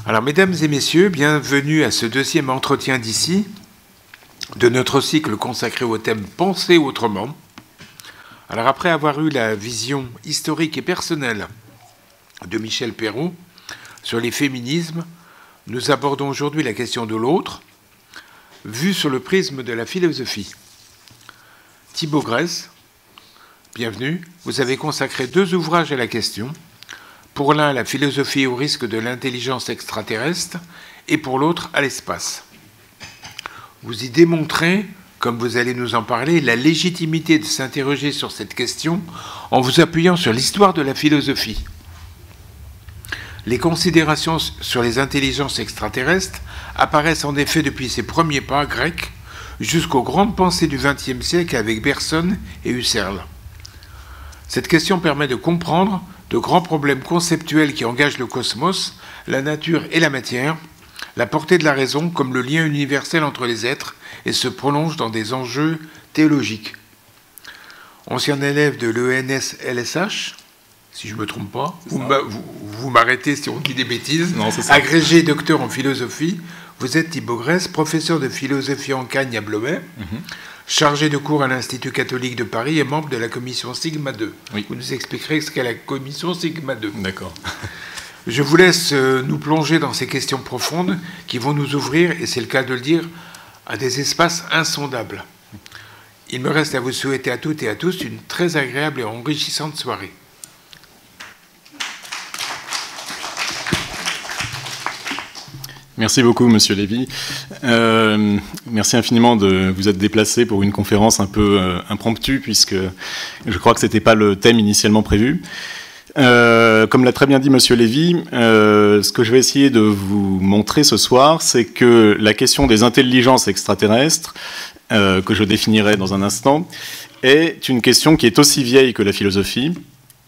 Alors, mesdames et messieurs, bienvenue à ce deuxième entretien d'ici de notre cycle consacré au thème « Penser autrement ». Alors, après avoir eu la vision historique et personnelle de Michel Perrault sur les féminismes, nous abordons aujourd'hui la question de l'autre, vue sur le prisme de la philosophie. Thibaut Grèce, bienvenue. Vous avez consacré 2 ouvrages à la question. Pour l'un, la philosophie au risque de l'intelligence extraterrestre, et pour l'autre, à l'espace. Vous y démontrez, comme vous allez nous en parler, la légitimité de s'interroger sur cette question en vous appuyant sur l'histoire de la philosophie. Les considérations sur les intelligences extraterrestres apparaissent en effet depuis ses premiers pas grecs jusqu'aux grandes pensées du XXe siècle avec Bergson et Husserl. Cette question permet de comprendre de grands problèmes conceptuels qui engagent le cosmos, la nature et la matière, la portée de la raison comme le lien universel entre les êtres et se prolonge dans des enjeux théologiques. Ancien élève de l'ENS-LSH, si je ne me trompe pas, vous m'arrêtez si on dit des bêtises, non, agrégé docteur en philosophie, vous êtes Thibaut Grèce, professeur de philosophie en Cagne à Blomet, chargé de cours à l'Institut catholique de Paris et membre de la commission Sigma 2. Oui. Vous nous expliquerez ce qu'est la commission Sigma 2. D'accord. Je vous laisse nous plonger dans ces questions profondes qui vont nous ouvrir, et c'est le cas de le dire, à des espaces insondables. Il me reste à vous souhaiter à toutes et à tous une très agréable et enrichissante soirée. Merci beaucoup, Monsieur Lévy. Merci infiniment de vous être déplacé pour une conférence un peu impromptue, puisque je crois que ce n'était pas le thème initialement prévu. Comme l'a très bien dit Monsieur Lévy, ce que je vais essayer de vous montrer ce soir, c'est que la question des intelligences extraterrestres, que je définirai dans un instant, est une question qui est aussi vieille que la philosophie,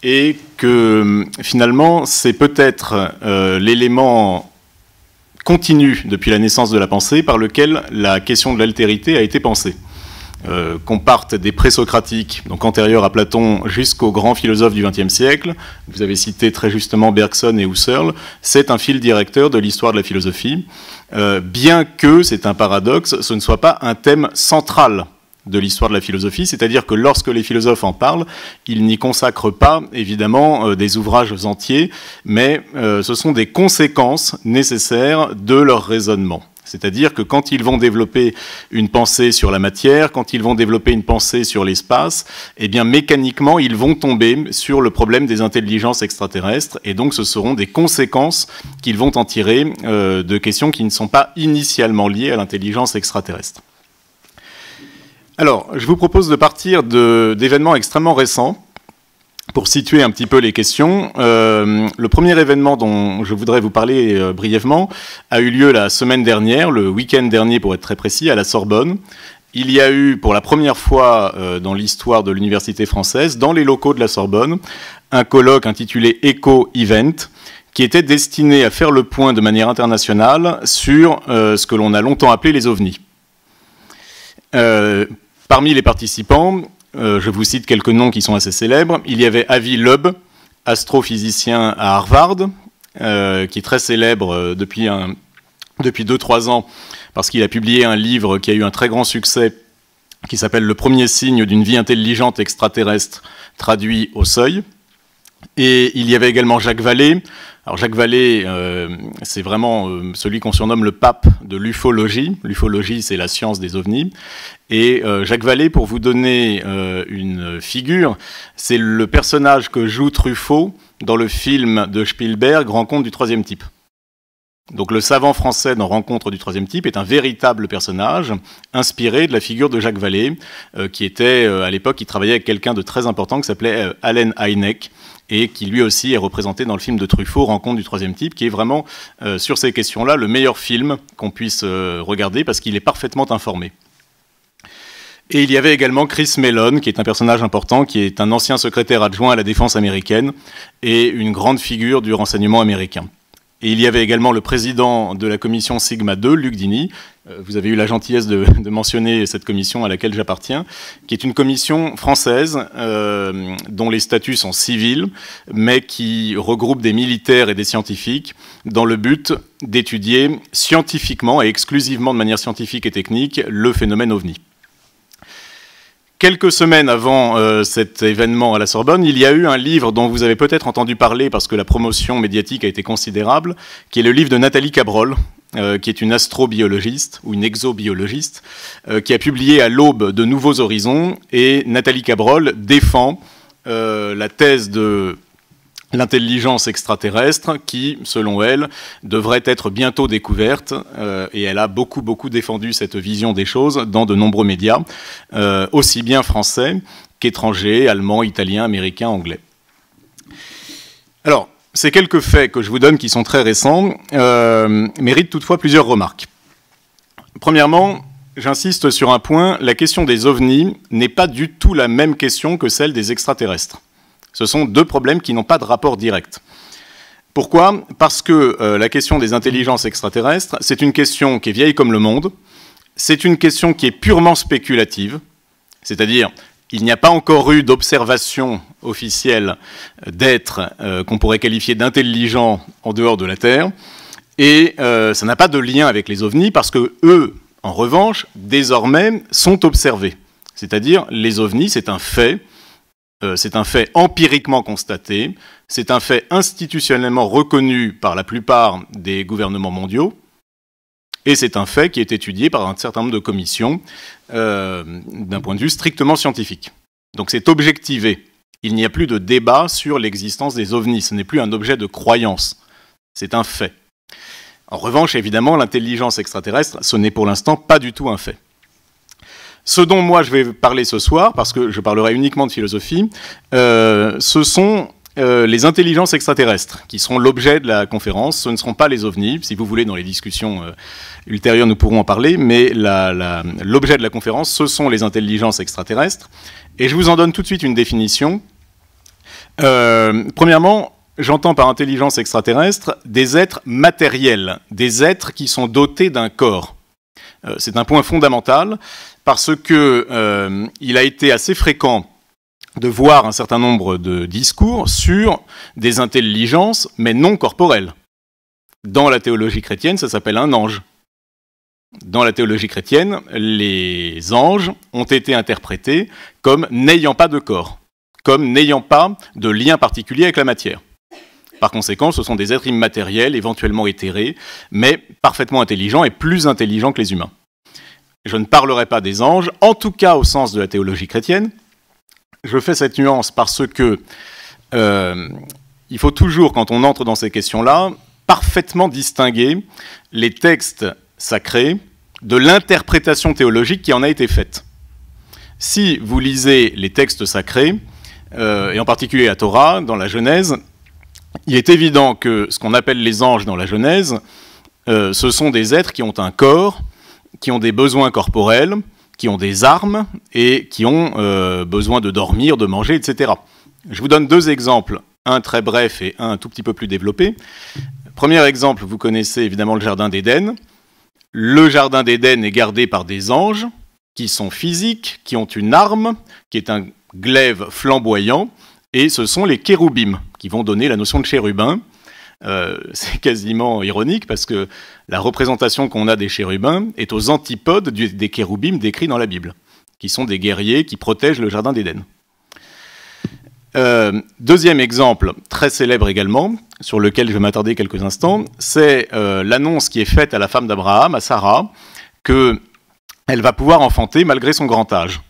et que finalement, c'est peut-être l'élément continue depuis la naissance de la pensée par lequel la question de l'altérité a été pensée. Qu'on parte des présocratiques, donc antérieurs à Platon, jusqu'aux grands philosophes du XXe siècle, vous avez cité très justement Bergson et Husserl, c'est un fil directeur de l'histoire de la philosophie, bien que, c'est un paradoxe, ce ne soit pas un thème central de l'histoire de la philosophie, c'est-à-dire que lorsque les philosophes en parlent, ils n'y consacrent pas, évidemment, des ouvrages entiers, mais ce sont des conséquences nécessaires de leur raisonnement. C'est-à-dire que quand ils vont développer une pensée sur la matière, quand ils vont développer une pensée sur l'espace, eh bien mécaniquement, ils vont tomber sur le problème des intelligences extraterrestres, et donc ce seront des conséquences qu'ils vont en tirer de questions qui ne sont pas initialement liées à l'intelligence extraterrestre. Alors, je vous propose de partir d'événements extrêmement récents pour situer un petit peu les questions. Le premier événement dont je voudrais vous parler brièvement a eu lieu la semaine dernière, le week-end dernier pour être très précis, à la Sorbonne. Il y a eu pour la première fois dans l'histoire de l'université française, dans les locaux de la Sorbonne, un colloque intitulé Eco-Event, qui était destiné à faire le point de manière internationale sur ce que l'on a longtemps appelé les ovnis. Parmi les participants, je vous cite quelques noms qui sont assez célèbres. Il y avait Avi Loeb, astrophysicien à Harvard, qui est très célèbre depuis 2-3 ans, parce qu'il a publié un livre qui a eu un très grand succès, qui s'appelle « Le premier signe d'une vie intelligente extraterrestre, traduit au seuil ». Et il y avait également Jacques Vallée. Alors Jacques Vallée, c'est vraiment celui qu'on surnomme le pape de l'ufologie. L'ufologie, c'est la science des ovnis. Et Jacques Vallée, pour vous donner une figure, c'est le personnage que joue Truffaut dans le film de Spielberg, Rencontre du troisième type. Donc le savant français dans Rencontre du troisième type est un véritable personnage inspiré de la figure de Jacques Vallée, qui était, à l'époque, il travaillait avec quelqu'un de très important qui s'appelait Allen Hynek, et qui lui aussi est représenté dans le film de Truffaut, Rencontre du troisième type, qui est vraiment, sur ces questions-là, le meilleur film qu'on puisse regarder, parce qu'il est parfaitement informé. Et il y avait également Chris Mellon, qui est un personnage important, qui est un ancien secrétaire adjoint à la défense américaine, et une grande figure du renseignement américain. Et il y avait également le président de la commission Sigma 2, Luc Dini. Vous avez eu la gentillesse de mentionner cette commission à laquelle j'appartiens, qui est une commission française dont les statuts sont civils, mais qui regroupe des militaires et des scientifiques dans le but d'étudier scientifiquement et exclusivement de manière scientifique et technique le phénomène OVNI. Quelques semaines avant cet événement à la Sorbonne, il y a eu un livre dont vous avez peut-être entendu parler parce que la promotion médiatique a été considérable, qui est le livre de Nathalie Cabrol, qui est une astrobiologiste ou une exobiologiste, qui a publié à l'aube de Nouveaux Horizons. Et Nathalie Cabrol défend la thèse de l'intelligence extraterrestre qui, selon elle, devrait être bientôt découverte. Et elle a beaucoup défendu cette vision des choses dans de nombreux médias, aussi bien français qu'étrangers, allemands, italiens, américains, anglais. Alors, ces quelques faits que je vous donne, qui sont très récents, méritent toutefois plusieurs remarques. Premièrement, j'insiste sur un point, la question des ovnis n'est pas du tout la même question que celle des extraterrestres. Ce sont deux problèmes qui n'ont pas de rapport direct. Pourquoi ? Parce que la question des intelligences extraterrestres, c'est une question qui est vieille comme le monde, c'est une question qui est purement spéculative, c'est-à-dire il n'y a pas encore eu d'observation officielle d'êtres qu'on pourrait qualifier d'intelligents en dehors de la Terre, et ça n'a pas de lien avec les ovnis parce que eux, en revanche, désormais, sont observés. C'est-à-dire, les ovnis, c'est un fait empiriquement constaté, c'est un fait institutionnellement reconnu par la plupart des gouvernements mondiaux, et c'est un fait qui est étudié par un certain nombre de commissions d'un point de vue strictement scientifique. Donc c'est objectivé. Il n'y a plus de débat sur l'existence des ovnis, ce n'est plus un objet de croyance, c'est un fait. En revanche, évidemment, l'intelligence extraterrestre, ce n'est pour l'instant pas du tout un fait. Ce dont moi je vais parler ce soir, parce que je parlerai uniquement de philosophie, ce sont les intelligences extraterrestres qui seront l'objet de la conférence. Ce ne seront pas les ovnis. Si vous voulez, dans les discussions ultérieures, nous pourrons en parler, mais l'objet de la conférence, ce sont les intelligences extraterrestres. Et je vous en donne tout de suite une définition. Premièrement, j'entends par intelligence extraterrestre des êtres matériels, des êtres qui sont dotés d'un corps. C'est un point fondamental parce que il a été assez fréquent de voir un certain nombre de discours sur des intelligences, mais non corporelles. Dans la théologie chrétienne, ça s'appelle un ange. Dans la théologie chrétienne, les anges ont été interprétés comme n'ayant pas de corps, comme n'ayant pas de lien particulier avec la matière. Par conséquent, ce sont des êtres immatériels, éventuellement éthérés, mais parfaitement intelligents et plus intelligents que les humains. Je ne parlerai pas des anges, en tout cas au sens de la théologie chrétienne. Je fais cette nuance parce que il faut toujours, quand on entre dans ces questions-là, parfaitement distinguer les textes sacrés de l'interprétation théologique qui en a été faite. Si vous lisez les textes sacrés, et en particulier la Torah, dans la Genèse, il est évident que ce qu'on appelle les anges dans la Genèse, ce sont des êtres qui ont un corps, qui ont des besoins corporels, qui ont des armes et qui ont besoin de dormir, de manger, etc. Je vous donne deux exemples, un très bref et un tout petit peu plus développé. Premier exemple, vous connaissez évidemment le Jardin d'Éden. Le Jardin d'Éden est gardé par des anges qui sont physiques, qui ont une arme, qui est un glaive flamboyant, et ce sont les kéroubim qui vont donner la notion de chérubin. C'est quasiment ironique parce que la représentation qu'on a des chérubins est aux antipodes des kéroubim décrits dans la Bible, qui sont des guerriers qui protègent le Jardin d'Éden. Deuxième exemple, très célèbre également, sur lequel je vais m'attarder quelques instants, c'est l'annonce qui est faite à la femme d'Abraham, à Sarah, qu'elle va pouvoir enfanter malgré son grand âge.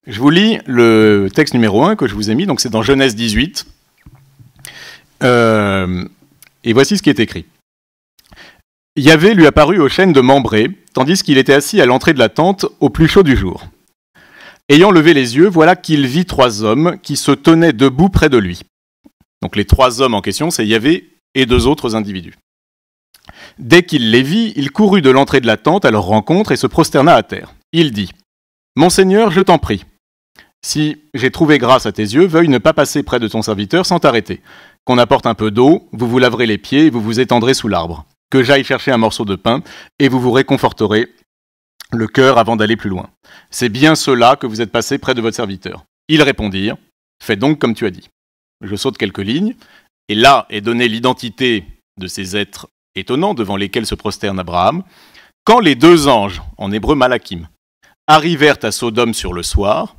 Je vous lis le texte numéro 1 que je vous ai mis, donc c'est dans Genèse 18. Et voici ce qui est écrit. Yahvé lui apparut au chêne de Mambré, tandis qu'il était assis à l'entrée de la tente au plus chaud du jour. Ayant levé les yeux, voilà qu'il vit 3 hommes qui se tenaient debout près de lui. Donc les 3 hommes en question, c'est Yahvé et 2 autres individus. Dès qu'il les vit, il courut de l'entrée de la tente à leur rencontre et se prosterna à terre. Il dit : « Mon Seigneur, je t'en prie, si j'ai trouvé grâce à tes yeux, veuille ne pas passer près de ton serviteur sans t'arrêter. qu'on apporte un peu d'eau, vous vous laverez les pieds et vous vous étendrez sous l'arbre. Que j'aille chercher un morceau de pain et vous vous réconforterez le cœur avant d'aller plus loin. C'est bien cela que vous êtes passé près de votre serviteur. Ils répondirent, fais donc comme tu as dit. Je saute quelques lignes, et là est donnée l'identité de ces êtres étonnants devant lesquels se prosterne Abraham. Quand les deux anges, en hébreu Malakim, arrivèrent à Sodome sur le soir,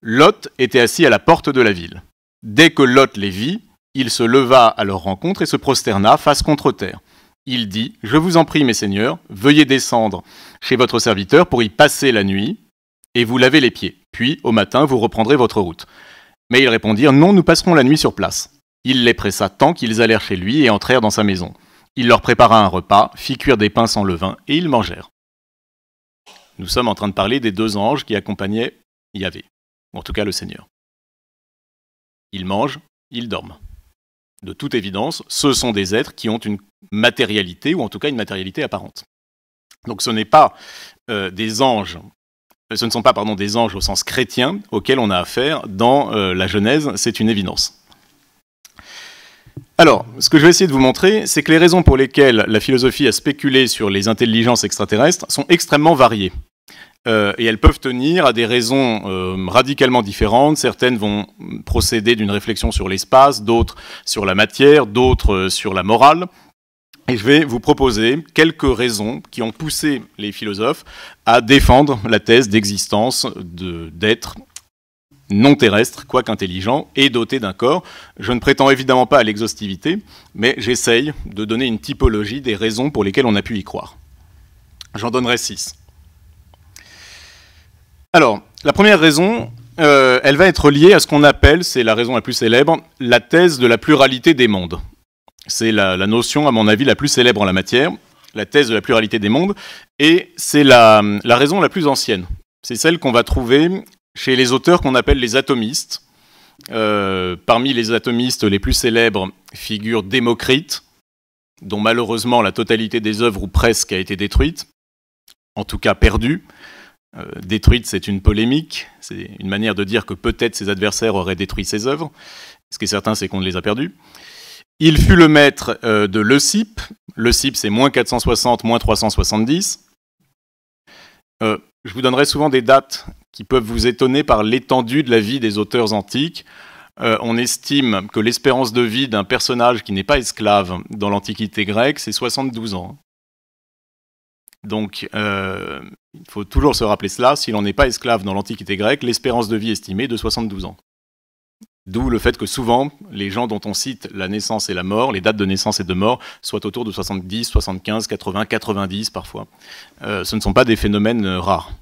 Lot était assis à la porte de la ville. Dès que Lot les vit, il se leva à leur rencontre et se prosterna face contre terre. Il dit, « Je vous en prie, mes seigneurs, veuillez descendre chez votre serviteur pour y passer la nuit et vous laver les pieds. Puis, au matin, vous reprendrez votre route. » Mais ils répondirent, « Non, nous passerons la nuit sur place. » Il les pressa tant qu'ils allèrent chez lui et entrèrent dans sa maison. Il leur prépara un repas, fit cuire des pains sans levain, et ils mangèrent. Nous sommes en train de parler des deux anges qui accompagnaient Yahvé, ou en tout cas le Seigneur. Ils mangent, ils dorment. De toute évidence, ce sont des êtres qui ont une matérialité, ou en tout cas une matérialité apparente. Donc ce n'est pas des anges, ce ne sont pas des anges au sens chrétien auxquels on a affaire dans la Genèse, c'est une évidence. Alors, ce que je vais essayer de vous montrer, c'est que les raisons pour lesquelles la philosophie a spéculé sur les intelligences extraterrestres sont extrêmement variées. Et elles peuvent tenir à des raisons radicalement différentes. Certaines vont procéder d'une réflexion sur l'espace, d'autres sur la matière, d'autres sur la morale. Et je vais vous proposer quelques raisons qui ont poussé les philosophes à défendre la thèse d'existence d'êtres non terrestres, quoique intelligents, et dotés d'un corps. Je ne prétends évidemment pas à l'exhaustivité, mais j'essaye de donner une typologie des raisons pour lesquelles on a pu y croire. J'en donnerai 6. Alors, la première raison, elle va être liée à ce qu'on appelle, c'est la raison la plus célèbre, la thèse de la pluralité des mondes. C'est la notion, à mon avis, la plus célèbre en la matière, la thèse de la pluralité des mondes, et c'est la raison la plus ancienne. C'est celle qu'on va trouver chez les auteurs qu'on appelle les atomistes. Parmi les atomistes les plus célèbres figure Démocrite, dont malheureusement la totalité des œuvres ou presque a été détruite, en tout cas perdue. Détruite, c'est une polémique, c'est une manière de dire que peut-être ses adversaires auraient détruit ses œuvres. Ce qui est certain, c'est qu'on ne les a perdues. Il fut le maître de Leucippe. Leucippe, c'est moins 460, moins 370. Je vous donnerai souvent des dates qui peuvent vous étonner par l'étendue de la vie des auteurs antiques. On estime que l'espérance de vie d'un personnage qui n'est pas esclave dans l'Antiquité grecque, c'est 72 ans. Donc, il faut toujours se rappeler cela, si l'on n'est pas esclave dans l'Antiquité grecque, l'espérance de vie estimée est de 72 ans. D'où le fait que souvent, les gens dont on cite la naissance et la mort, les dates de naissance et de mort, soient autour de 70, 75, 80, 90 parfois. Ce ne sont pas des phénomènes rares.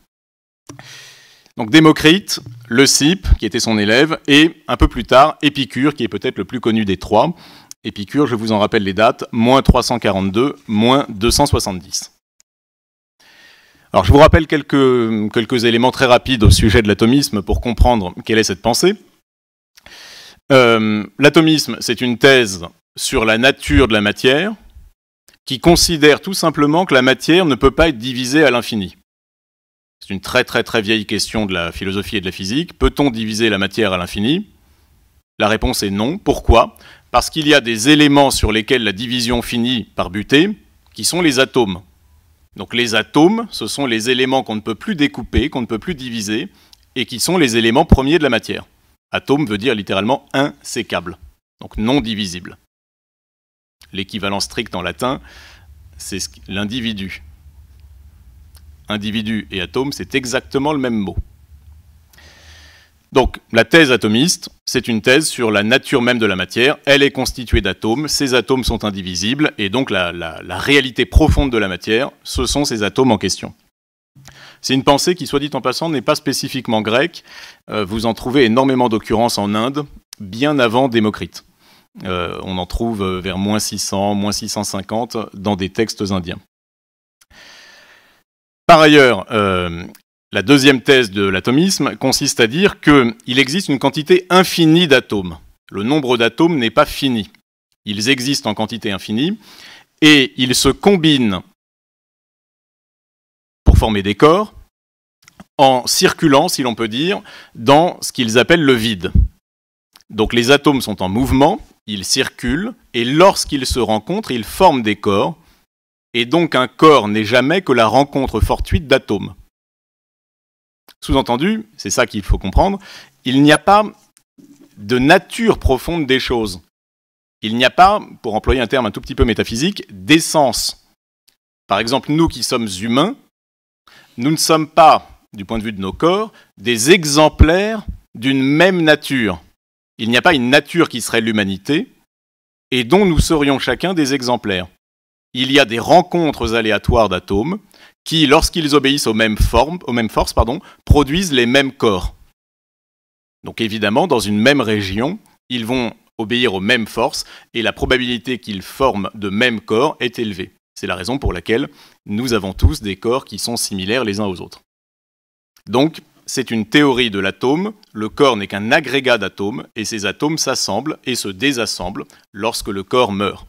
Donc Démocrite, Leucippe, qui était son élève, et un peu plus tard, Épicure, qui est peut-être le plus connu des trois. Épicure, je vous en rappelle les dates, moins 342, moins 270. Alors je vous rappelle quelques éléments très rapides au sujet de l'atomisme pour comprendre quelle est cette pensée. L'atomisme, c'est une thèse sur la nature de la matière qui considère tout simplement que la matière ne peut pas être divisée à l'infini. C'est une très très très vieille question de la philosophie et de la physique. Peut-on diviser la matière à l'infini ? La réponse est non. Pourquoi ? Parce qu'il y a des éléments sur lesquels la division finit par buter, qui sont les atomes. Donc les atomes, ce sont les éléments qu'on ne peut plus découper, qu'on ne peut plus diviser, et qui sont les éléments premiers de la matière. Atome veut dire littéralement insécable, donc non divisible. L'équivalent strict en latin, c'est l'individu. Individu et atome, c'est exactement le même mot. Donc la thèse atomiste, c'est une thèse sur la nature même de la matière. Elle est constituée d'atomes, ces atomes sont indivisibles, et donc la réalité profonde de la matière, ce sont ces atomes en question. C'est une pensée qui, soit dit en passant, n'est pas spécifiquement grecque. Vous en trouvez énormément d'occurrences en Inde, bien avant Démocrite. On en trouve vers moins 600, moins 650 dans des textes indiens. Par ailleurs, la deuxième thèse de l'atomisme consiste à dire qu'il existe une quantité infinie d'atomes. Le nombre d'atomes n'est pas fini. Ils existent en quantité infinie et ils se combinent pour former des corps en circulant, si l'on peut dire, dans ce qu'ils appellent le vide. Donc les atomes sont en mouvement ils circulent, et lorsqu'ils se rencontrent, ils forment des corps, et donc un corps n'est jamais que la rencontre fortuite d'atomes. Sous-entendu, c'est ça qu'il faut comprendre, il n'y a pas de nature profonde des choses. Il n'y a pas, pour employer un terme un tout petit peu métaphysique, d'essence. Par exemple, nous qui sommes humains, nous ne sommes pas, du point de vue de nos corps, des exemplaires d'une même nature. Il n'y a pas une nature qui serait l'humanité et dont nous serions chacun des exemplaires. Il y a des rencontres aléatoires d'atomes qui, lorsqu'ils obéissent aux mêmes forces, produisent les mêmes corps. Donc évidemment, dans une même région, ils vont obéir aux mêmes forces et la probabilité qu'ils forment de mêmes corps est élevée. C'est la raison pour laquelle nous avons tous des corps qui sont similaires les uns aux autres. Donc, c'est une théorie de l'atome. Le corps n'est qu'un agrégat d'atomes et ces atomes s'assemblent et se désassemblent lorsque le corps meurt.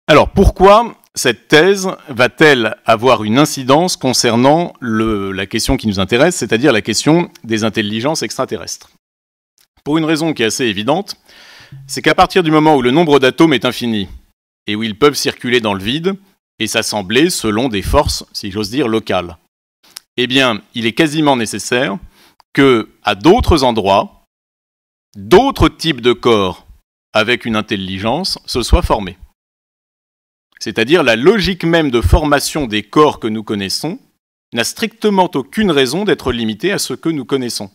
Alors, pourquoi cette thèse va-t-elle avoir une incidence concernant la question qui nous intéresse, c'est-à-dire la question des intelligences extraterrestres? Pour une raison qui est assez évidente, c'est qu'à partir du moment où le nombre d'atomes est infini et où ils peuvent circuler dans le vide et s'assembler selon des forces, si j'ose dire, locales, eh bien, il est quasiment nécessaire qu'à d'autres endroits, d'autres types de corps avec une intelligence se soient formés. C'est-à-dire la logique même de formation des corps que nous connaissons n'a strictement aucune raison d'être limitée à ce que nous connaissons.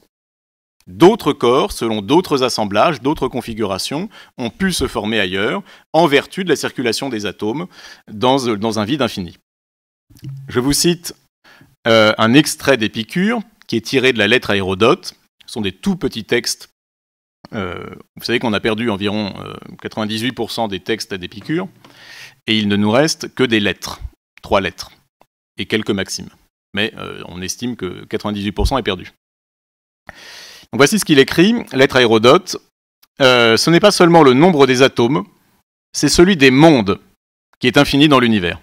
D'autres corps, selon d'autres assemblages, d'autres configurations, ont pu se former ailleurs en vertu de la circulation des atomes dans un vide infini. Je vous cite un extrait d'Épicure qui est tiré de la lettre à Hérodote. Ce sont des tout petits textes. Vous savez qu'on a perdu environ 98% des textes d'Épicure. Et il ne nous reste que des lettres, 3 lettres, et quelques maximes. Mais on estime que 98% est perdu. Donc voici ce qu'il écrit, lettre à Hérodote. Ce n'est pas seulement le nombre des atomes, c'est celui des mondes qui est infini dans l'univers.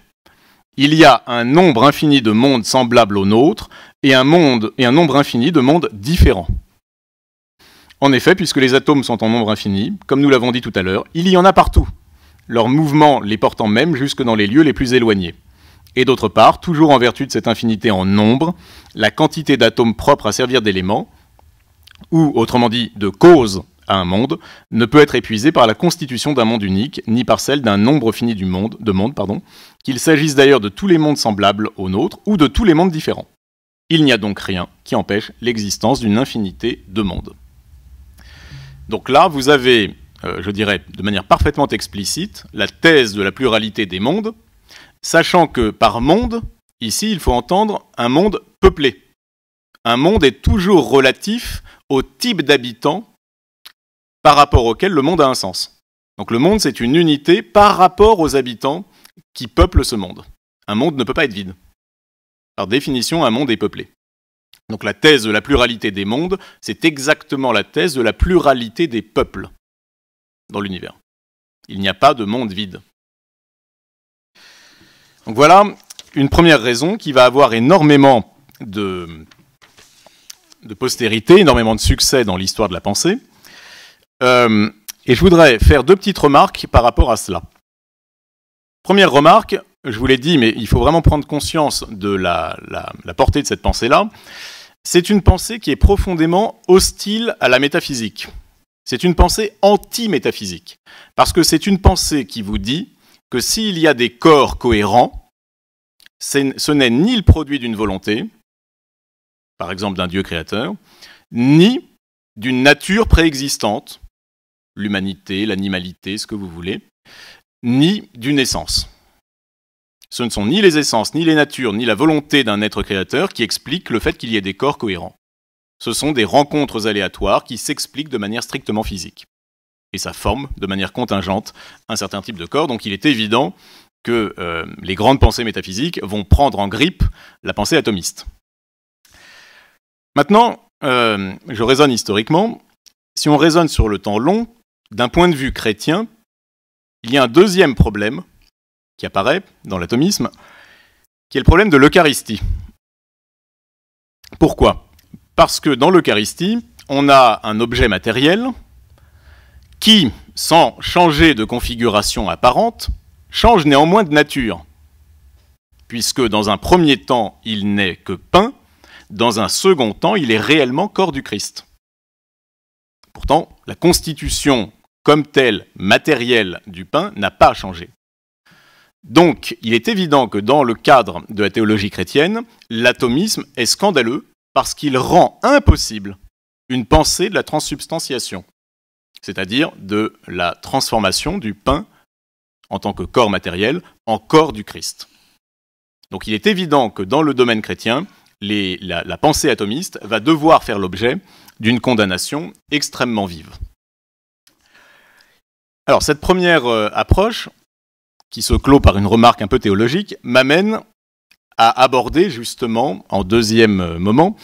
Il y a un nombre infini de mondes semblables aux nôtres et un nombre infini de mondes différents. En effet, puisque les atomes sont en nombre infini, comme nous l'avons dit tout à l'heure, il y en a partout. Leurs mouvements les portant même jusque dans les lieux les plus éloignés. Et d'autre part, toujours en vertu de cette infinité en nombre, la quantité d'atomes propres à servir d'éléments, ou autrement dit de cause à un monde, ne peut être épuisée par la constitution d'un monde unique, ni par celle d'un nombre fini de mondes, qu'il s'agisse d'ailleurs de tous les mondes semblables aux nôtres, ou de tous les mondes différents. Il n'y a donc rien qui empêche l'existence d'une infinité de mondes. Donc là, vous avez je dirais de manière parfaitement explicite, la thèse de la pluralité des mondes, sachant que par monde, ici, il faut entendre un monde peuplé. Un monde est toujours relatif au type d'habitants par rapport auquel le monde a un sens. Donc le monde, c'est une unité par rapport aux habitants qui peuplent ce monde. Un monde ne peut pas être vide. Par définition, un monde est peuplé. Donc la thèse de la pluralité des mondes, c'est exactement la thèse de la pluralité des peuples dans l'univers. Il n'y a pas de monde vide. Donc voilà une première raison qui va avoir énormément de postérité, énormément de succès dans l'histoire de la pensée. Et je voudrais faire 2 petites remarques par rapport à cela. Première remarque, je vous l'ai dit, mais il faut vraiment prendre conscience de la portée de cette pensée-là. C'est une pensée qui est profondément hostile à la métaphysique. C'est une pensée anti-métaphysique, parce que c'est une pensée qui vous dit que s'il y a des corps cohérents, ce n'est ni le produit d'une volonté, par exemple d'un Dieu créateur, ni d'une nature préexistante, l'humanité, l'animalité, ce que vous voulez, ni d'une essence. Ce ne sont ni les essences, ni les natures, ni la volonté d'un être créateur qui expliquent le fait qu'il y ait des corps cohérents. Ce sont des rencontres aléatoires qui s'expliquent de manière strictement physique. Et ça forme, de manière contingente, un certain type de corps. Donc il est évident que les grandes pensées métaphysiques vont prendre en grippe la pensée atomiste. Maintenant, je raisonne historiquement. Si on raisonne sur le temps long, d'un point de vue chrétien, il y a un deuxième problème qui apparaît dans l'atomisme, qui est le problème de l'Eucharistie. Pourquoi ? Parce que dans l'Eucharistie, on a un objet matériel qui, sans changer de configuration apparente, change néanmoins de nature, puisque dans un premier temps, il n'est que pain, dans un second temps, il est réellement corps du Christ. Pourtant, la constitution comme telle, matérielle du pain, n'a pas changé. Donc, il est évident que dans le cadre de la théologie chrétienne, l'atomisme est scandaleux parce qu'il rend impossible une pensée de la transsubstantiation, c'est-à-dire de la transformation du pain en tant que corps matériel en corps du Christ. Donc il est évident que dans le domaine chrétien, la pensée atomiste va devoir faire l'objet d'une condamnation extrêmement vive. Alors cette première approche, qui se clôt par une remarque un peu théologique, m'amène à aborder justement, en deuxième moment,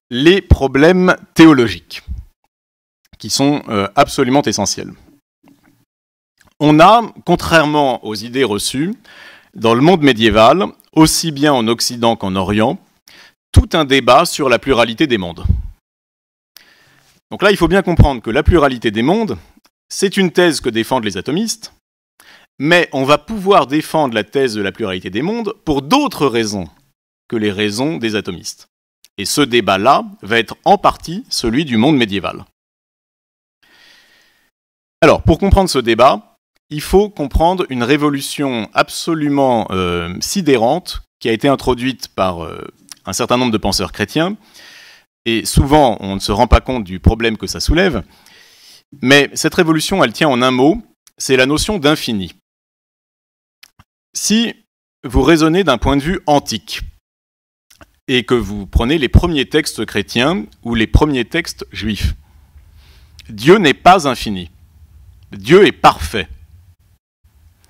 les problèmes théologiques, qui sont absolument essentiels. On a, contrairement aux idées reçues, dans le monde médiéval, aussi bien en Occident qu'en Orient, tout un débat sur la pluralité des mondes. Donc là, il faut bien comprendre que la pluralité des mondes, c'est une thèse que défendent les atomistes, mais on va pouvoir défendre la thèse de la pluralité des mondes pour d'autres raisons que les raisons des atomistes. Et ce débat-là va être en partie celui du monde médiéval. Alors, pour comprendre ce débat, il faut comprendre une révolution absolument sidérante qui a été introduite par un certain nombre de penseurs chrétiens, et souvent on ne se rend pas compte du problème que ça soulève, mais cette révolution, elle tient en un mot, c'est la notion d'infini. Si vous raisonnez d'un point de vue antique, et que vous prenez les premiers textes chrétiens ou les premiers textes juifs, Dieu n'est pas infini. Dieu est parfait.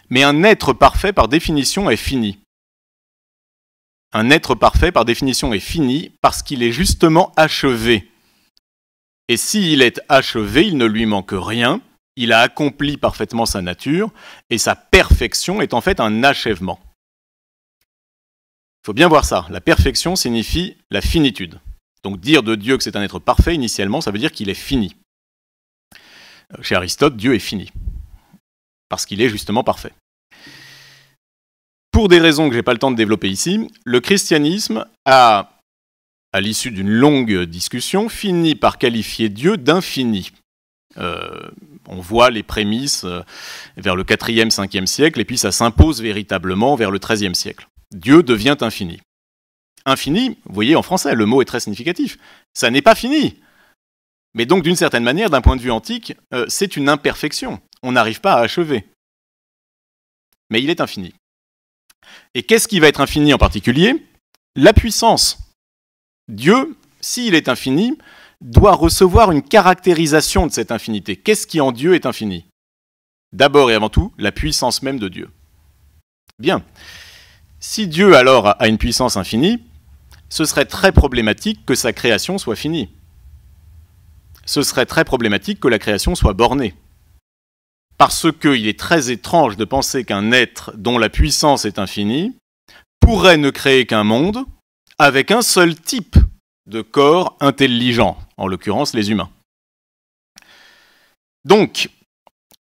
Mais un être parfait, par définition, est fini. Un être parfait, par définition, est fini parce qu'il est justement achevé. Et s'il est achevé, il ne lui manque rien, il a accompli parfaitement sa nature, et sa perfection est en fait un achèvement. Il faut bien voir ça. La perfection signifie la finitude. Donc dire de Dieu que c'est un être parfait, initialement, ça veut dire qu'il est fini. Chez Aristote, Dieu est fini, parce qu'il est justement parfait. Pour des raisons que je n'ai pas le temps de développer ici, le christianisme a, à l'issue d'une longue discussion, fini par qualifier Dieu d'infini. On voit les prémices vers le 4e, 5e siècle, et puis ça s'impose véritablement vers le 13e siècle. Dieu devient infini. Infini, vous voyez en français, le mot est très significatif. Ça n'est pas fini. Mais donc, d'une certaine manière, d'un point de vue antique, c'est une imperfection. On n'arrive pas à achever. Mais il est infini. Et qu'est-ce qui va être infini en particulier ? La puissance. Dieu, s'il est infini, doit recevoir une caractérisation de cette infinité. Qu'est-ce qui en Dieu est infini ? D'abord et avant tout, la puissance même de Dieu. Bien. Si Dieu alors a une puissance infinie, ce serait très problématique que sa création soit finie. Ce serait très problématique que la création soit bornée. Parce qu'il est très étrange de penser qu'un être dont la puissance est infinie pourrait ne créer qu'un monde avec un seul type de corps intelligent, en l'occurrence les humains. Donc,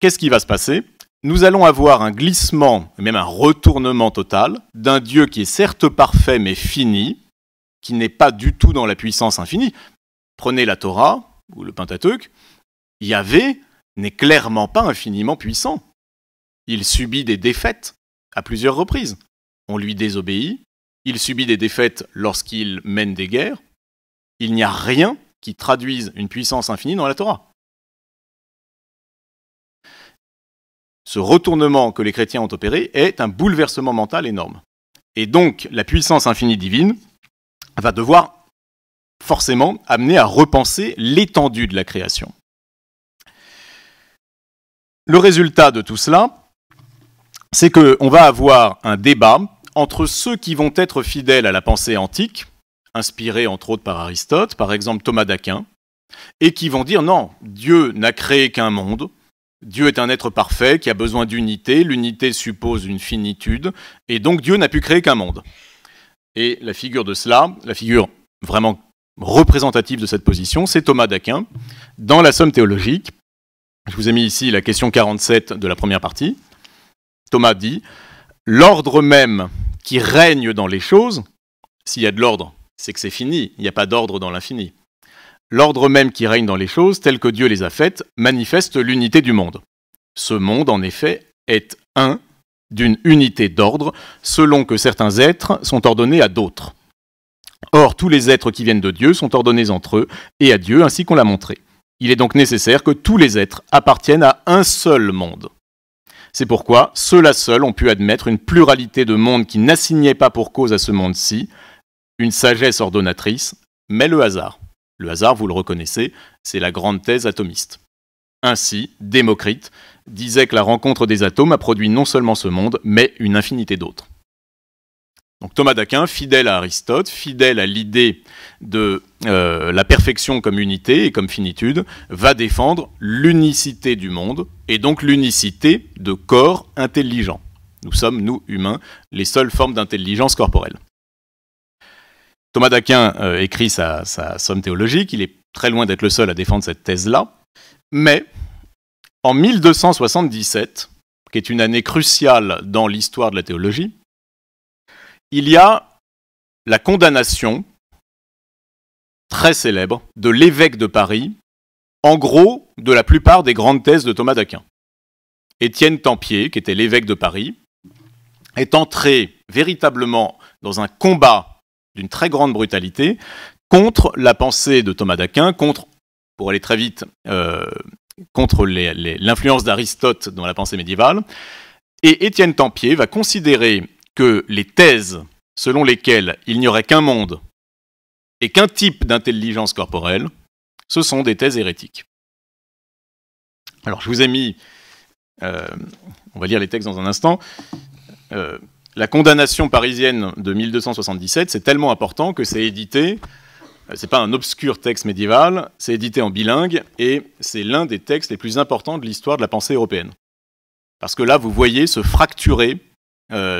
qu'est-ce qui va se passer ? Nous allons avoir un glissement, même un retournement total, d'un Dieu qui est certes parfait mais fini, qui n'est pas du tout dans la puissance infinie. Prenez la Torah, ou le Pentateuque, Yahvé n'est clairement pas infiniment puissant. Il subit des défaites à plusieurs reprises. On lui désobéit, il subit des défaites lorsqu'il mène des guerres. Il n'y a rien qui traduise une puissance infinie dans la Torah. Ce retournement que les chrétiens ont opéré est un bouleversement mental énorme. Et donc, la puissance infinie divine va devoir forcément amener à repenser l'étendue de la création. Le résultat de tout cela, c'est qu'on va avoir un débat entre ceux qui vont être fidèles à la pensée antique, inspirée entre autres par Aristote, par exemple Thomas d'Aquin, et qui vont dire non, Dieu n'a créé qu'un monde, Dieu est un être parfait qui a besoin d'unité, l'unité suppose une finitude, et donc Dieu n'a pu créer qu'un monde. Et la figure de cela, la figure vraiment représentatif de cette position, c'est Thomas d'Aquin, dans la Somme théologique. Je vous ai mis ici la question 47 de la première partie. Thomas dit « L'ordre même qui règne dans les choses, s'il y a de l'ordre, c'est que c'est fini, il n'y a pas d'ordre dans l'infini. L'ordre même qui règne dans les choses, tel que Dieu les a faites, manifeste l'unité du monde. Ce monde, en effet, est un, d'une unité d'ordre, selon que certains êtres sont ordonnés à d'autres. Or, tous les êtres qui viennent de Dieu sont ordonnés entre eux et à Dieu, ainsi qu'on l'a montré. Il est donc nécessaire que tous les êtres appartiennent à un seul monde. C'est pourquoi ceux-là seuls ont pu admettre une pluralité de mondes qui n'assignaient pas pour cause à ce monde-ci une sagesse ordonnatrice, mais le hasard. Le hasard, vous le reconnaissez, c'est la grande thèse atomiste. Ainsi, Démocrite disait que la rencontre des atomes a produit non seulement ce monde, mais une infinité d'autres. Donc Thomas d'Aquin, fidèle à Aristote, fidèle à l'idée de la perfection comme unité et comme finitude, va défendre l'unicité du monde, et donc l'unicité de corps intelligents. Nous sommes, nous, humains, les seules formes d'intelligence corporelle. Thomas d'Aquin écrit sa Somme théologique, il est très loin d'être le seul à défendre cette thèse-là, mais en 1277, qui est une année cruciale dans l'histoire de la théologie, il y a la condamnation très célèbre de l'évêque de Paris, en gros, de la plupart des grandes thèses de Thomas d'Aquin. Étienne Tempier, qui était l'évêque de Paris, est entré véritablement dans un combat d'une très grande brutalité contre la pensée de Thomas d'Aquin, contre, pour aller très vite, contre l'influence d'Aristote dans la pensée médiévale. Et Étienne Tempier va considérer que les thèses selon lesquelles il n'y aurait qu'un monde et qu'un type d'intelligence corporelle, ce sont des thèses hérétiques. Alors je vous ai mis, on va lire les textes dans un instant, la condamnation parisienne de 1277, c'est tellement important que c'est édité, c'est pas un obscur texte médiéval, c'est édité en bilingue, et c'est l'un des textes les plus importants de l'histoire de la pensée européenne. Parce que là, vous voyez se fracturer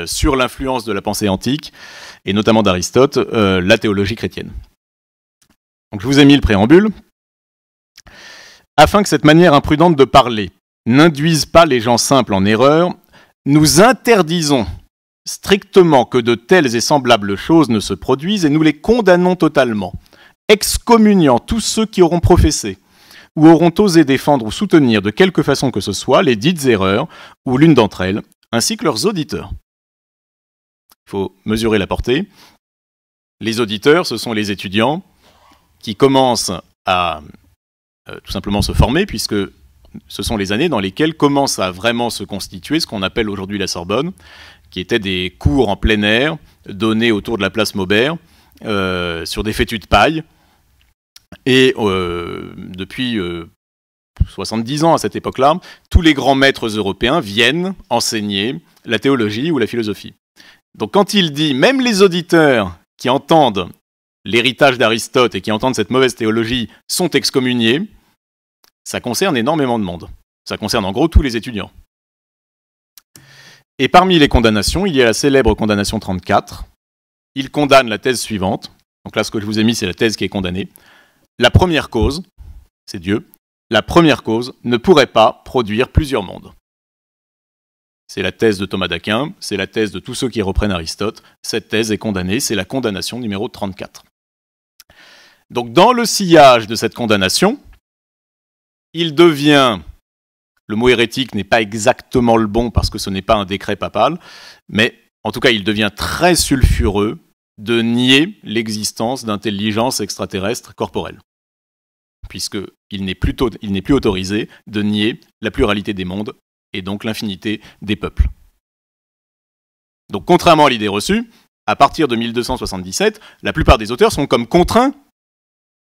sur l'influence de la pensée antique, et notamment d'Aristote, la théologie chrétienne. Donc je vous ai mis le préambule. Afin que cette manière imprudente de parler n'induise pas les gens simples en erreur, nous interdisons strictement que de telles et semblables choses ne se produisent et nous les condamnons totalement, excommuniant tous ceux qui auront professé ou auront osé défendre ou soutenir de quelque façon que ce soit les dites erreurs ou l'une d'entre elles, ainsi que leurs auditeurs. Il faut mesurer la portée. Les auditeurs, ce sont les étudiants qui commencent à tout simplement se former, puisque ce sont les années dans lesquelles commence à vraiment se constituer ce qu'on appelle aujourd'hui la Sorbonne, qui étaient des cours en plein air, donnés autour de la place Maubert, sur des fétus de paille. Et depuis 70 ans à cette époque-là, tous les grands maîtres européens viennent enseigner la théologie ou la philosophie. Donc quand il dit, même les auditeurs qui entendent l'héritage d'Aristote et qui entendent cette mauvaise théologie sont excommuniés, ça concerne énormément de monde. Ça concerne en gros tous les étudiants. Et parmi les condamnations, il y a la célèbre condamnation 34. Il condamne la thèse suivante. Donc là, ce que je vous ai mis, c'est la thèse qui est condamnée. La première cause, c'est Dieu. La première cause ne pourrait pas produire plusieurs mondes. C'est la thèse de Thomas d'Aquin, c'est la thèse de tous ceux qui reprennent Aristote. Cette thèse est condamnée, c'est la condamnation numéro 34. Donc dans le sillage de cette condamnation, il devient, le mot hérétique n'est pas exactement le bon parce que ce n'est pas un décret papal, mais en tout cas il devient très sulfureux de nier l'existence d'intelligence extraterrestre corporelle, puisqu'il n'est plus autorisé de nier la pluralité des mondes et donc l'infinité des peuples. Donc contrairement à l'idée reçue, à partir de 1277, la plupart des auteurs sont comme contraints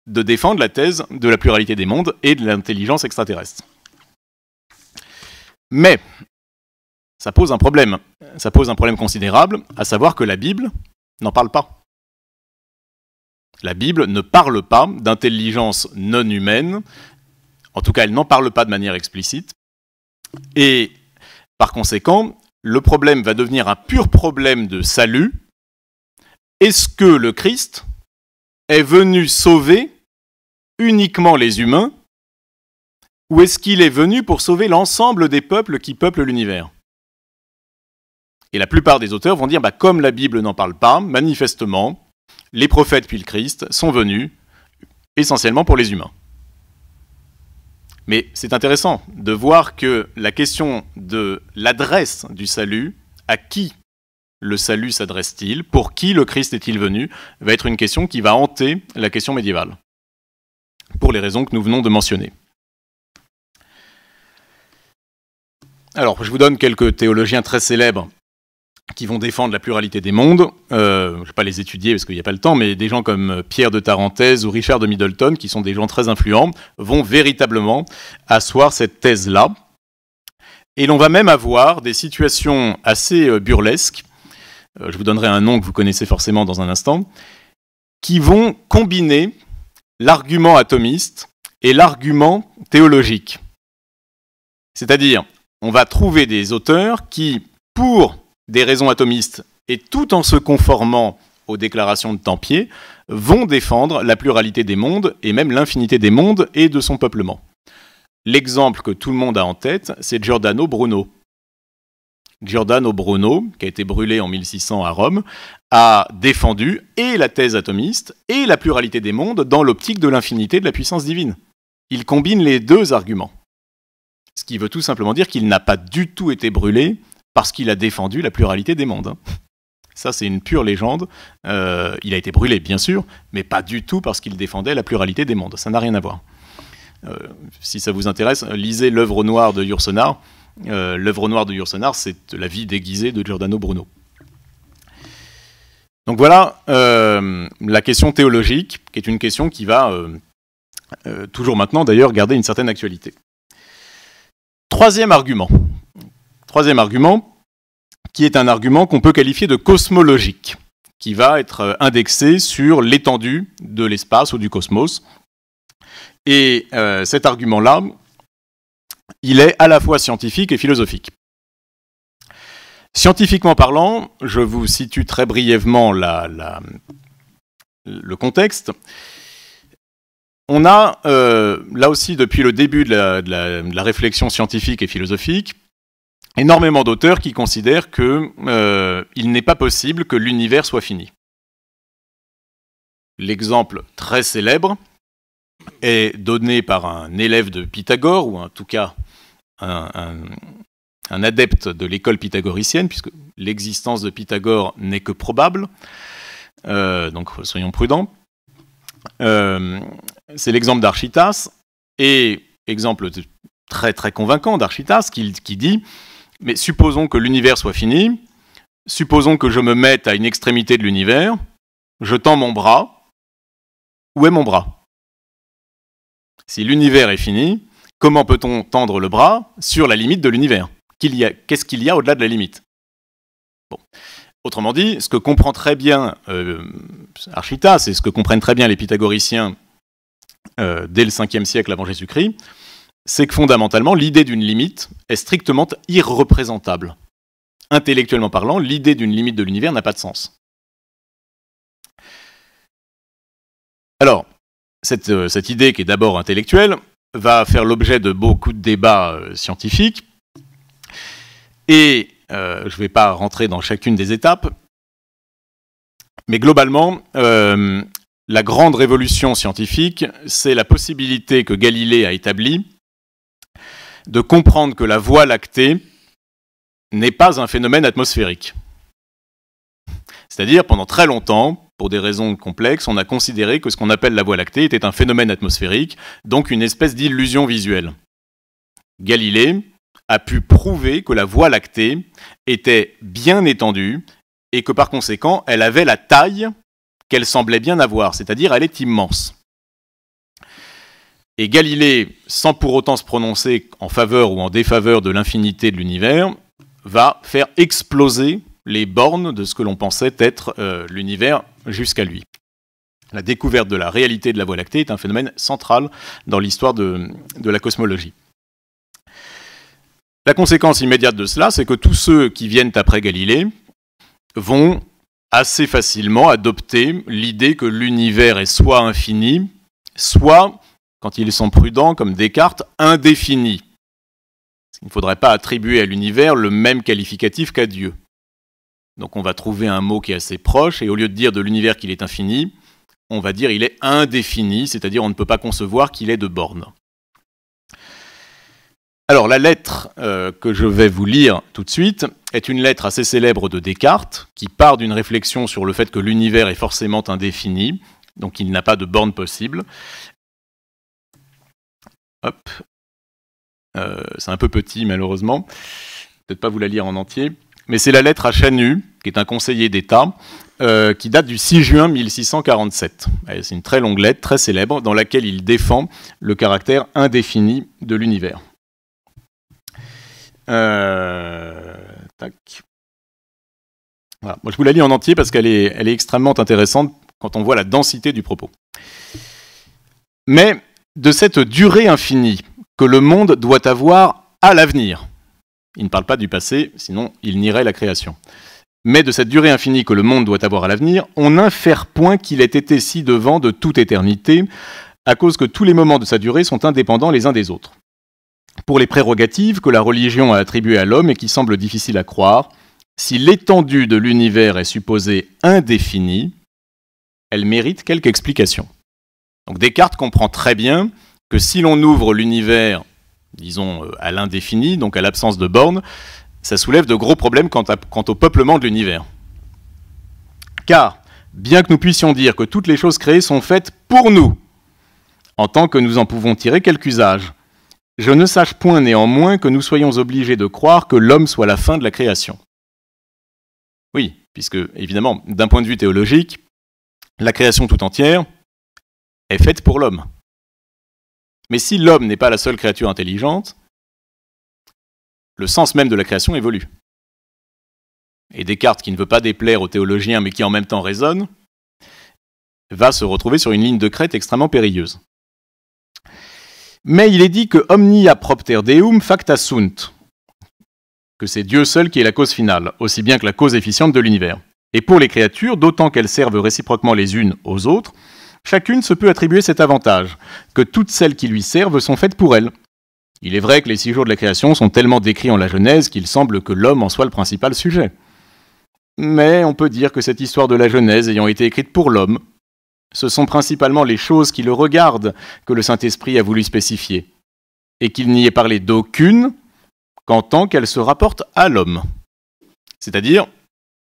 de défendre la thèse de la pluralité des mondes et de l'intelligence extraterrestre. Mais ça pose un problème considérable, à savoir que la Bible n'en parle pas. La Bible ne parle pas d'intelligence non humaine, en tout cas elle n'en parle pas de manière explicite, et par conséquent, le problème va devenir un pur problème de salut. Est-ce que le Christ est venu sauver uniquement les humains, ou est-ce qu'il est venu pour sauver l'ensemble des peuples qui peuplent l'univers? Et la plupart des auteurs vont dire, comme la Bible n'en parle pas, manifestement, les prophètes puis le Christ sont venus essentiellement pour les humains. Mais c'est intéressant de voir que la question de l'adresse du salut, à qui le salut s'adresse-t-il, pour qui le Christ est-il venu, va être une question qui va hanter la question médiévale, pour les raisons que nous venons de mentionner. Alors, je vous donne quelques théologiens très célèbres qui vont défendre la pluralité des mondes. Je ne vais pas les étudier parce qu'il n'y a pas le temps, mais des gens comme Pierre de Tarentaise ou Richard de Middleton, qui sont des gens très influents, vont véritablement asseoir cette thèse-là. Et l'on va même avoir des situations assez burlesques, je vous donnerai un nom que vous connaissez forcément dans un instant, qui vont combiner l'argument atomiste et l'argument théologique. C'est-à-dire, on va trouver des auteurs qui, pour des raisons atomistes et tout en se conformant aux déclarations de Tempier, vont défendre la pluralité des mondes et même l'infinité des mondes et de son peuplement. L'exemple que tout le monde a en tête, c'est Giordano Bruno. Giordano Bruno, qui a été brûlé en 1600 à Rome, a défendu et la thèse atomiste et la pluralité des mondes dans l'optique de l'infinité de la puissance divine. Il combine les deux arguments. Ce qui veut tout simplement dire qu'il n'a pas du tout été brûlé parce qu'il a défendu la pluralité des mondes. Ça, c'est une pure légende. Il a été brûlé, bien sûr, mais pas du tout parce qu'il défendait la pluralité des mondes. Ça n'a rien à voir. Si ça vous intéresse, lisez l'œuvre noire de Yourcenar. L'œuvre noire de Yourcenar, c'est la vie déguisée de Giordano Bruno. Donc voilà la question théologique, qui est une question qui va, toujours maintenant d'ailleurs, garder une certaine actualité. Troisième argument, qui est un argument qu'on peut qualifier de cosmologique, qui va être indexé sur l'étendue de l'espace ou du cosmos. Et cet argument-là, il est à la fois scientifique et philosophique. Scientifiquement parlant, je vous situe très brièvement le contexte. On a, là aussi, depuis le début de la réflexion scientifique et philosophique, énormément d'auteurs qui considèrent qu'il n'est pas possible que l'univers soit fini. L'exemple très célèbre est donné par un élève de Pythagore, ou en tout cas un adepte de l'école pythagoricienne, puisque l'existence de Pythagore n'est que probable, donc soyons prudents. C'est l'exemple d'Archytas, et exemple très très convaincant d'Archytas, qui dit « Mais supposons que l'univers soit fini, supposons que je me mette à une extrémité de l'univers, je tends mon bras, où est mon bras ? Si l'univers est fini, comment peut-on tendre le bras sur la limite de l'univers ? Qu'est-ce qu'il y a au-delà de la limite ? Bon. Autrement dit, ce que comprend très bien Archytas et ce que comprennent très bien les pythagoriciens dès le 5e siècle avant Jésus-Christ, c'est que fondamentalement, l'idée d'une limite est strictement irreprésentable. Intellectuellement parlant, l'idée d'une limite de l'univers n'a pas de sens. Alors, cette idée qui est d'abord intellectuelle va faire l'objet de beaucoup de débats scientifiques, et je ne vais pas rentrer dans chacune des étapes, mais globalement, la grande révolution scientifique, c'est la possibilité que Galilée a établie de comprendre que la Voie lactée n'est pas un phénomène atmosphérique. C'est-à-dire, pendant très longtemps, pour des raisons complexes, on a considéré que ce qu'on appelle la Voie lactée était un phénomène atmosphérique, donc une espèce d'illusion visuelle. Galilée a pu prouver que la Voie lactée était bien étendue et que par conséquent, elle avait la taille qu'elle semblait bien avoir, c'est-à-dire elle est immense. Et Galilée, sans pour autant se prononcer en faveur ou en défaveur de l'infinité de l'univers, va faire exploser les bornes de ce que l'on pensait être l'univers jusqu'à lui. La découverte de la réalité de la Voie lactée est un phénomène central dans l'histoire de la cosmologie. La conséquence immédiate de cela, c'est que tous ceux qui viennent après Galilée vont assez facilement adopter l'idée que l'univers est soit infini, soit, quand ils sont prudents, comme Descartes, indéfini. Il ne faudrait pas attribuer à l'univers le même qualificatif qu'à Dieu. Donc on va trouver un mot qui est assez proche, et au lieu de dire de l'univers qu'il est infini, on va dire il est indéfini, c'est-à-dire on ne peut pas concevoir qu'il ait de bornes. Alors la lettre que je vais vous lire tout de suite est une lettre assez célèbre de Descartes, qui part d'une réflexion sur le fait que l'univers est forcément indéfini, donc il n'a pas de borne possible. Hop. C'est un peu petit malheureusement, peut-être pas vous la lire en entier, mais c'est la lettre à Chanu, qui est un conseiller d'État, qui date du 6 juin 1647. C'est une très longue lettre, très célèbre, dans laquelle il défend le caractère indéfini de l'univers. Tac. Voilà. Moi, je vous la lis en entier parce qu'elle est extrêmement intéressante quand on voit la densité du propos. Mais de cette durée infinie que le monde doit avoir à l'avenir, il ne parle pas du passé, sinon il nierait la création. Mais de cette durée infinie que le monde doit avoir à l'avenir, on n'infère point qu'il ait été ci-devant de toute éternité, à cause que tous les moments de sa durée sont indépendants les uns des autres. Pour les prérogatives que la religion a attribuées à l'homme et qui semblent difficiles à croire, si l'étendue de l'univers est supposée indéfinie, elle mérite quelque explication. Donc Descartes comprend très bien que si l'on ouvre l'univers, disons, à l'indéfini, donc à l'absence de bornes, ça soulève de gros problèmes quant au peuplement de l'univers. Car, bien que nous puissions dire que toutes les choses créées sont faites pour nous, en tant que nous en pouvons tirer quelque usage, je ne sache point néanmoins que nous soyons obligés de croire que l'homme soit la fin de la création. Oui, puisque, évidemment, d'un point de vue théologique, la création tout entière est faite pour l'homme. Mais si l'homme n'est pas la seule créature intelligente, le sens même de la création évolue. Et Descartes, qui ne veut pas déplaire aux théologiens, mais qui en même temps raisonne, va se retrouver sur une ligne de crête extrêmement périlleuse. Mais il est dit que omnia propter deum facta sunt, que c'est Dieu seul qui est la cause finale, aussi bien que la cause efficiente de l'univers. Et pour les créatures, d'autant qu'elles servent réciproquement les unes aux autres, chacune se peut attribuer cet avantage, que toutes celles qui lui servent sont faites pour elle. Il est vrai que les 6 jours de la création sont tellement décrits en la Genèse qu'il semble que l'homme en soit le principal sujet. Mais on peut dire que cette histoire de la Genèse ayant été écrite pour l'homme, ce sont principalement les choses qui le regardent que le Saint-Esprit a voulu spécifier, et qu'il n'y ait parlé d'aucune qu'en tant qu'elle se rapporte à l'homme. C'est-à-dire,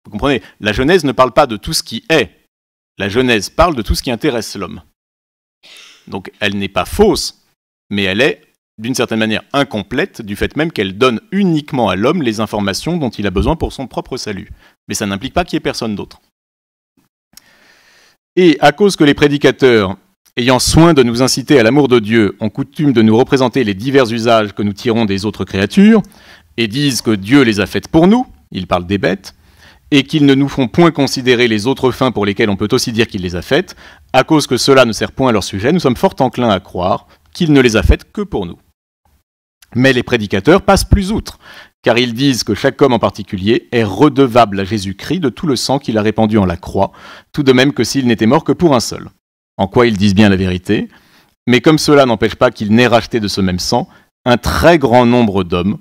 vous comprenez, la Genèse ne parle pas de tout ce qui est, la Genèse parle de tout ce qui intéresse l'homme. Donc elle n'est pas fausse, mais elle est, d'une certaine manière, incomplète, du fait même qu'elle donne uniquement à l'homme les informations dont il a besoin pour son propre salut. Mais ça n'implique pas qu'il y ait personne d'autre. Et à cause que les prédicateurs, ayant soin de nous inciter à l'amour de Dieu, ont coutume de nous représenter les divers usages que nous tirons des autres créatures, et disent que Dieu les a faites pour nous, ils parlent des bêtes, et qu'ils ne nous font point considérer les autres fins pour lesquelles on peut aussi dire qu'il les a faites, à cause que cela ne sert point à leur sujet, nous sommes fort enclins à croire qu'il ne les a faites que pour nous. Mais les prédicateurs passent plus outre, car ils disent que chaque homme en particulier est redevable à Jésus-Christ de tout le sang qu'il a répandu en la croix, tout de même que s'il n'était mort que pour un seul. En quoi ils disent bien la vérité, mais comme cela n'empêche pas qu'il n'ait racheté de ce même sang un très grand nombre d'hommes.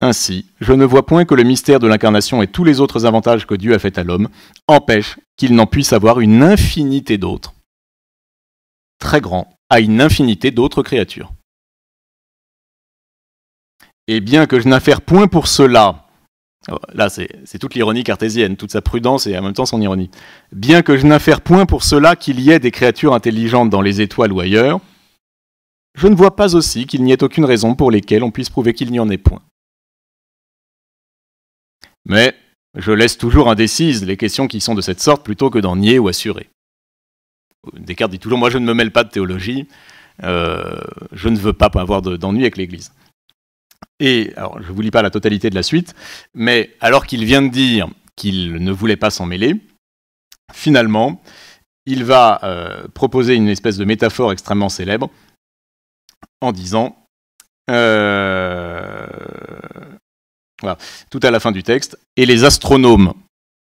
Ainsi, je ne vois point que le mystère de l'incarnation et tous les autres avantages que Dieu a faits à l'homme empêchent qu'il n'en puisse avoir une infinité d'autres, très grand, à une infinité d'autres créatures. Et bien que je n'infère point pour cela, là c'est toute l'ironie cartésienne, toute sa prudence et en même temps son ironie, bien que je n'infère point pour cela qu'il y ait des créatures intelligentes dans les étoiles ou ailleurs, je ne vois pas aussi qu'il n'y ait aucune raison pour lesquelles on puisse prouver qu'il n'y en ait point. Mais je laisse toujours indécises les questions qui sont de cette sorte plutôt que d'en nier ou assurer. Descartes dit toujours, moi je ne me mêle pas de théologie, je ne veux pas avoir d'ennui avec l'Église. Et, alors je ne vous lis pas la totalité de la suite, mais alors qu'il vient de dire qu'il ne voulait pas s'en mêler, finalement, il va proposer une espèce de métaphore extrêmement célèbre en disant, voilà, tout à la fin du texte, et les astronomes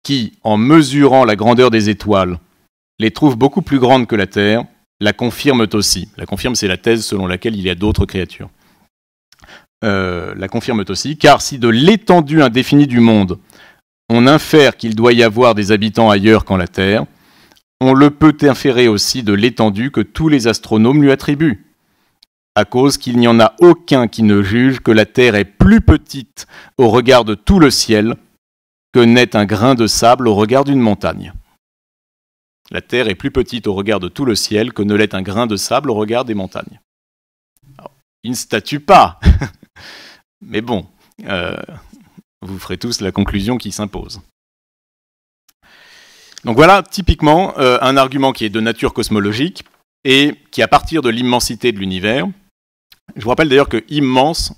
qui, en mesurant la grandeur des étoiles, les trouvent beaucoup plus grandes que la Terre, la confirment aussi. La confirme, c'est la thèse selon laquelle il y a d'autres créatures. La confirment aussi, car si de l'étendue indéfinie du monde, on infère qu'il doit y avoir des habitants ailleurs qu'en la Terre, on le peut inférer aussi de l'étendue que tous les astronomes lui attribuent, à cause qu'il n'y en a aucun qui ne juge que la Terre est plus petite au regard de tout le ciel que n'est un grain de sable au regard d'une montagne. La Terre est plus petite au regard de tout le ciel que ne l'est un grain de sable au regard des montagnes. Alors, il ne statue pas, mais bon, vous ferez tous la conclusion qui s'impose. Donc voilà, typiquement, un argument qui est de nature cosmologique et qui, à partir de l'immensité de l'univers, je vous rappelle d'ailleurs que immense,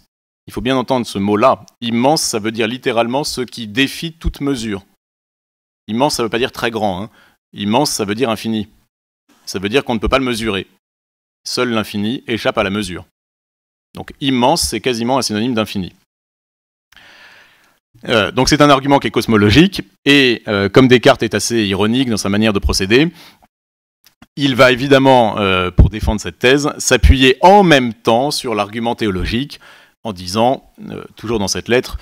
il faut bien entendre ce mot-là, immense, ça veut dire littéralement ce qui défie toute mesure. Immense, ça ne veut pas dire très grand, hein. Immense, ça veut dire infini. Ça veut dire qu'on ne peut pas le mesurer. Seul l'infini échappe à la mesure. Donc immense, c'est quasiment un synonyme d'infini. Donc c'est un argument qui est cosmologique, et comme Descartes est assez ironique dans sa manière de procéder, il va évidemment, pour défendre cette thèse, s'appuyer en même temps sur l'argument théologique, en disant, toujours dans cette lettre,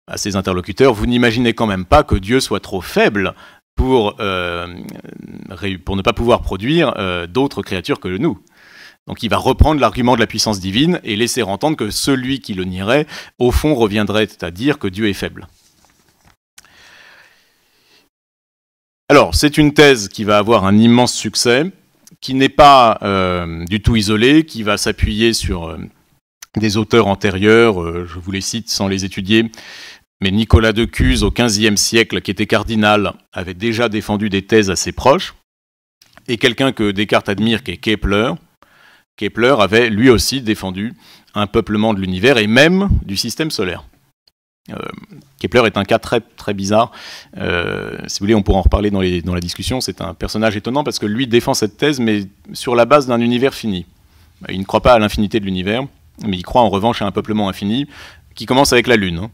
à ses interlocuteurs, vous n'imaginez quand même pas que Dieu soit trop faible pour ne pas pouvoir produire d'autres créatures que nous. Donc il va reprendre l'argument de la puissance divine et laisser entendre que celui qui le nierait, au fond, reviendrait à dire que Dieu est faible. Alors, c'est une thèse qui va avoir un immense succès, qui n'est pas du tout isolée, qui va s'appuyer sur des auteurs antérieurs, je vous les cite sans les étudier, mais Nicolas de Cuse, au XVe siècle, qui était cardinal, avait déjà défendu des thèses assez proches, et quelqu'un que Descartes admire, qui est Kepler. Kepler avait lui aussi défendu un peuplement de l'univers et même du système solaire. Kepler est un cas très, très bizarre. Si vous voulez, on pourra en reparler dans la discussion. C'est un personnage étonnant parce que lui défend cette thèse, mais sur la base d'un univers fini. Il ne croit pas à l'infinité de l'univers, mais il croit en revanche à un peuplement infini qui commence avec la Lune.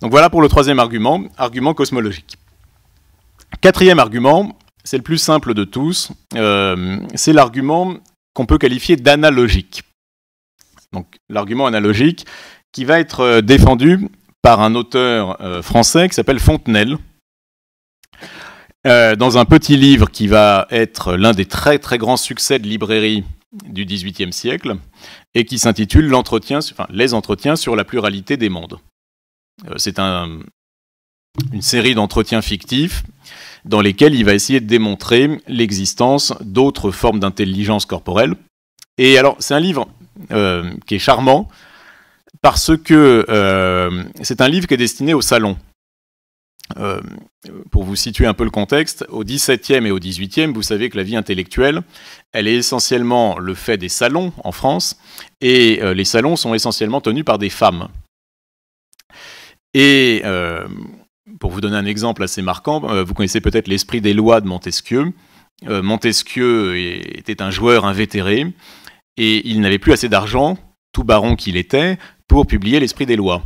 Donc voilà pour le troisième argument, argument cosmologique. Quatrième argument, c'est le plus simple de tous, c'est l'argument qu'on peut qualifier d'analogique. Donc l'argument analogique qui va être défendu par un auteur français qui s'appelle Fontenelle, dans un petit livre qui va être l'un des très très grands succès de librairie du XVIIIe siècle, et qui s'intitule Les entretiens sur la pluralité des mondes. C'est une série d'entretiens fictifs dans lesquels il va essayer de démontrer l'existence d'autres formes d'intelligence corporelle. Et alors, c'est un livre qui est charmant, parce que c'est un livre qui est destiné au salon. Pour vous situer un peu le contexte, au XVIIe et au XVIIIe, vous savez que la vie intellectuelle, elle est essentiellement le fait des salons en France, et les salons sont essentiellement tenus par des femmes. Et pour vous donner un exemple assez marquant, vous connaissez peut-être l'Esprit des lois de Montesquieu. Montesquieu était un joueur invétéré, et il n'avait plus assez d'argent, tout baron qu'il était, pour publier l'Esprit des lois.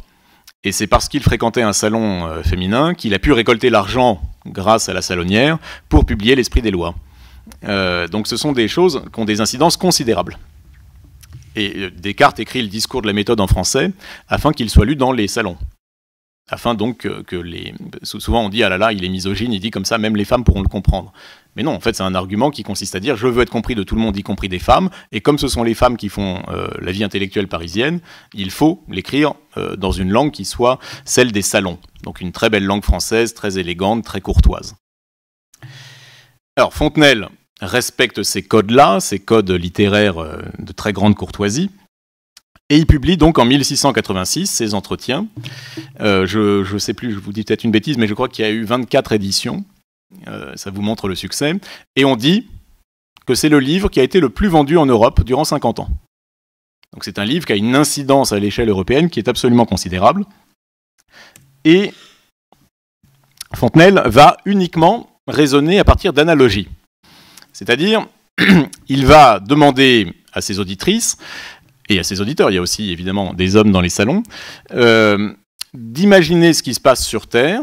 Et c'est parce qu'il fréquentait un salon féminin qu'il a pu récolter l'argent grâce à la salonnière pour publier l'Esprit des lois. Donc ce sont des choses qui ont des incidences considérables. Et Descartes écrit le discours de la méthode en français afin qu'il soit lu dans les salons. Afin donc souvent on dit « Ah là là, il est misogyne, il dit comme ça, même les femmes pourront le comprendre ». Mais non, en fait, c'est un argument qui consiste à dire « Je veux être compris de tout le monde, y compris des femmes, et comme ce sont les femmes qui font la vie intellectuelle parisienne, il faut l'écrire dans une langue qui soit celle des salons. » Donc une très belle langue française, très élégante, très courtoise. Alors, Fontenelle respecte ces codes-là, ces codes littéraires de très grande courtoisie, et il publie donc en 1686 ses entretiens. Je ne sais plus, je vous dis peut-être une bêtise, mais je crois qu'il y a eu 24 éditions. Ça vous montre le succès. Et on dit que c'est le livre qui a été le plus vendu en Europe durant 50 ans. Donc c'est un livre qui a une incidence à l'échelle européenne qui est absolument considérable. Et Fontenelle va uniquement raisonner à partir d'analogies. C'est-à-dire, il va demander à ses auditrices et à ses auditeurs, il y a aussi évidemment des hommes dans les salons, d'imaginer ce qui se passe sur Terre,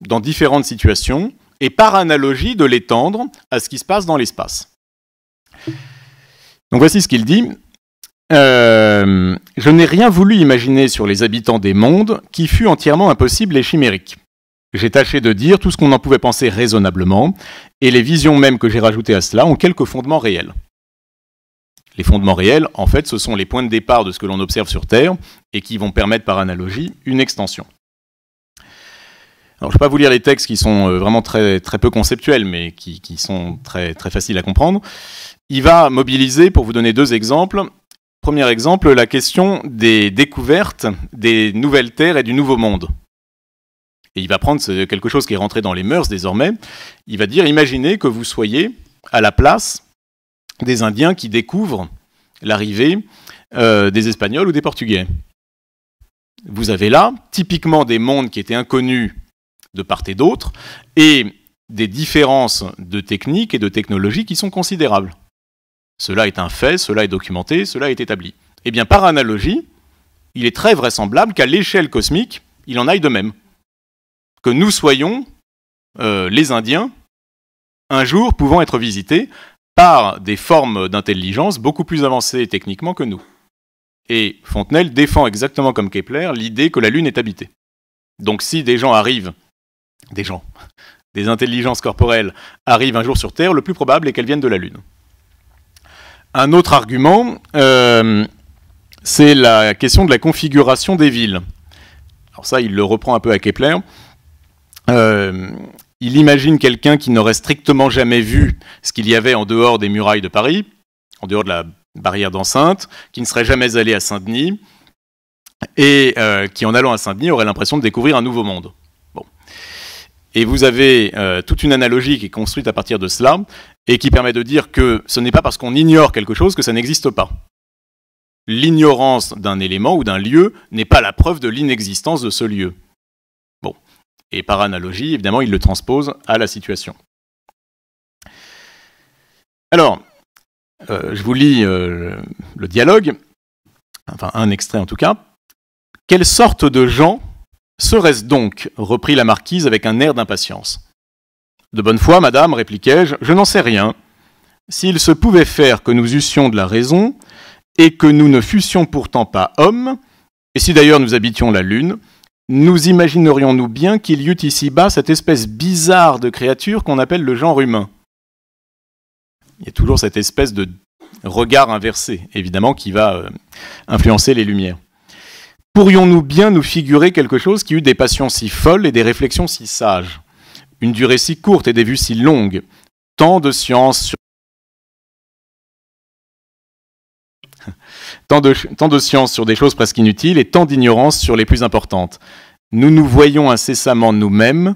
dans différentes situations, et par analogie de l'étendre à ce qui se passe dans l'espace. Donc voici ce qu'il dit. Je n'ai rien voulu imaginer sur les habitants des mondes qui fût entièrement impossible et chimérique. J'ai tâché de dire tout ce qu'on en pouvait penser raisonnablement, et les visions même que j'ai rajoutées à cela ont quelques fondements réels. Les fondements réels, en fait, ce sont les points de départ de ce que l'on observe sur Terre, et qui vont permettre par analogie une extension. Alors, je ne vais pas vous lire les textes qui sont vraiment très, très peu conceptuels, mais qui sont très, très faciles à comprendre. Il va mobiliser, pour vous donner deux exemples. Premier exemple, la question des découvertes des nouvelles terres et du nouveau monde. Et il va prendre quelque chose qui est rentré dans les mœurs désormais. Il va dire, imaginez que vous soyez à la place des Indiens qui découvrent l'arrivée des Espagnols ou des Portugais. Vous avez là, typiquement, des mondes qui étaient inconnus de part et d'autre, et des différences de techniques et de technologies qui sont considérables. Cela est un fait, cela est documenté, cela est établi. Eh bien, par analogie, il est très vraisemblable qu'à l'échelle cosmique, il en aille de même. Que nous soyons, les Indiens, un jour pouvant être visités par des formes d'intelligence beaucoup plus avancées techniquement que nous. Et Fontenelle défend exactement comme Kepler l'idée que la Lune est habitée. Donc si des intelligences corporelles arrivent un jour sur Terre, le plus probable est qu'elles viennent de la Lune. Un autre argument, c'est la question de la configuration des villes. Alors ça, il le reprend un peu à Kepler. Il imagine quelqu'un qui n'aurait strictement jamais vu ce qu'il y avait en dehors des murailles de Paris, en dehors de la barrière d'enceinte, qui ne serait jamais allé à Saint-Denis, et qui, en allant à Saint-Denis, aurait l'impression de découvrir un nouveau monde. Bon. Et vous avez toute une analogie qui est construite à partir de cela, et qui permet de dire que ce n'est pas parce qu'on ignore quelque chose que ça n'existe pas. L'ignorance d'un élément ou d'un lieu n'est pas la preuve de l'inexistence de ce lieu. Bon. Et par analogie, évidemment, il le transpose à la situation. Alors, je vous lis le dialogue, enfin un extrait en tout cas. « Quelle sorte de gens serait-ce donc ?» reprit la marquise avec un air d'impatience. « De bonne foi, madame, répliquai-je, je n'en sais rien. S'il se pouvait faire que nous eussions de la raison, et que nous ne fussions pourtant pas hommes, et si d'ailleurs nous habitions la Lune, nous imaginerions-nous bien qu'il y eût ici-bas cette espèce bizarre de créature qu'on appelle le genre humain. » Il y a toujours cette espèce de regard inversé, évidemment, qui va influencer les lumières. « Pourrions-nous bien nous figurer quelque chose qui eût des passions si folles et des réflexions si sages, une durée si courte et des vues si longues, tant de science sur des choses presque inutiles et tant d'ignorance sur les plus importantes. Nous nous voyons incessamment nous-mêmes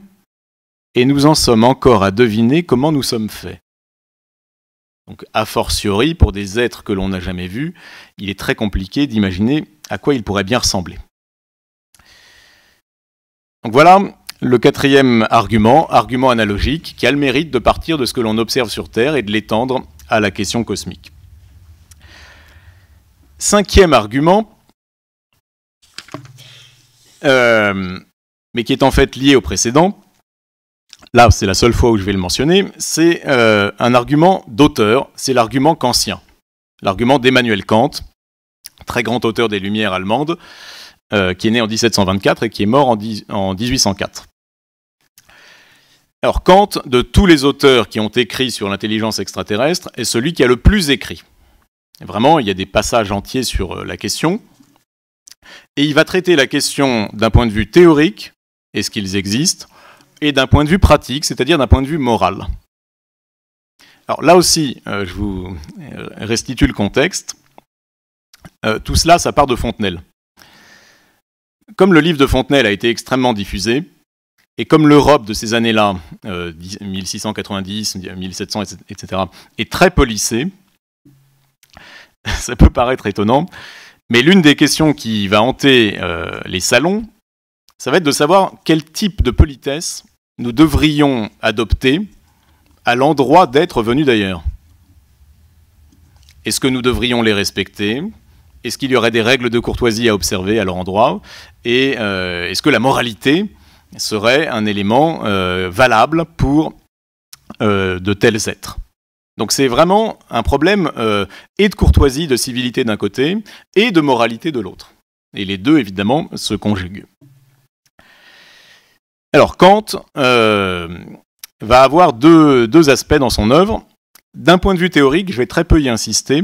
et nous en sommes encore à deviner comment nous sommes faits. » Donc, a fortiori, pour des êtres que l'on n'a jamais vus, il est très compliqué d'imaginer à quoi ils pourraient bien ressembler. Donc voilà le quatrième argument, argument analogique, qui a le mérite de partir de ce que l'on observe sur Terre et de l'étendre à la question cosmique. Cinquième argument, mais qui est en fait lié au précédent, là c'est la seule fois où je vais le mentionner, c'est un argument d'auteur, c'est l'argument kantien, l'argument d'Emmanuel Kant, très grand auteur des Lumières allemandes, qui est né en 1724 et qui est mort en 1804. Alors Kant, de tous les auteurs qui ont écrit sur l'intelligence extraterrestre, est celui qui a le plus écrit. Vraiment, il y a des passages entiers sur la question. Et il va traiter la question d'un point de vue théorique, est-ce qu'ils existent, et d'un point de vue pratique, c'est-à-dire d'un point de vue moral. Alors là aussi, je vous restitue le contexte. Tout cela, ça part de Fontenelle. Comme le livre de Fontenelle a été extrêmement diffusé, et comme l'Europe de ces années-là, 1690, 1700, etc., est très policée, ça peut paraître étonnant, mais l'une des questions qui va hanter les salons, ça va être de savoir quel type de politesse nous devrions adopter à l'endroit d'êtres venus d'ailleurs. Est-ce que nous devrions les respecter ? est-ce qu'il y aurait des règles de courtoisie à observer à leur endroit? Et est-ce que la moralité serait un élément valable pour de tels êtres? Donc c'est vraiment un problème et de courtoisie, de civilité d'un côté, et de moralité de l'autre. Et les deux, évidemment, se conjuguent. Alors Kant va avoir deux aspects dans son œuvre. D'un point de vue théorique, je vais très peu y insister.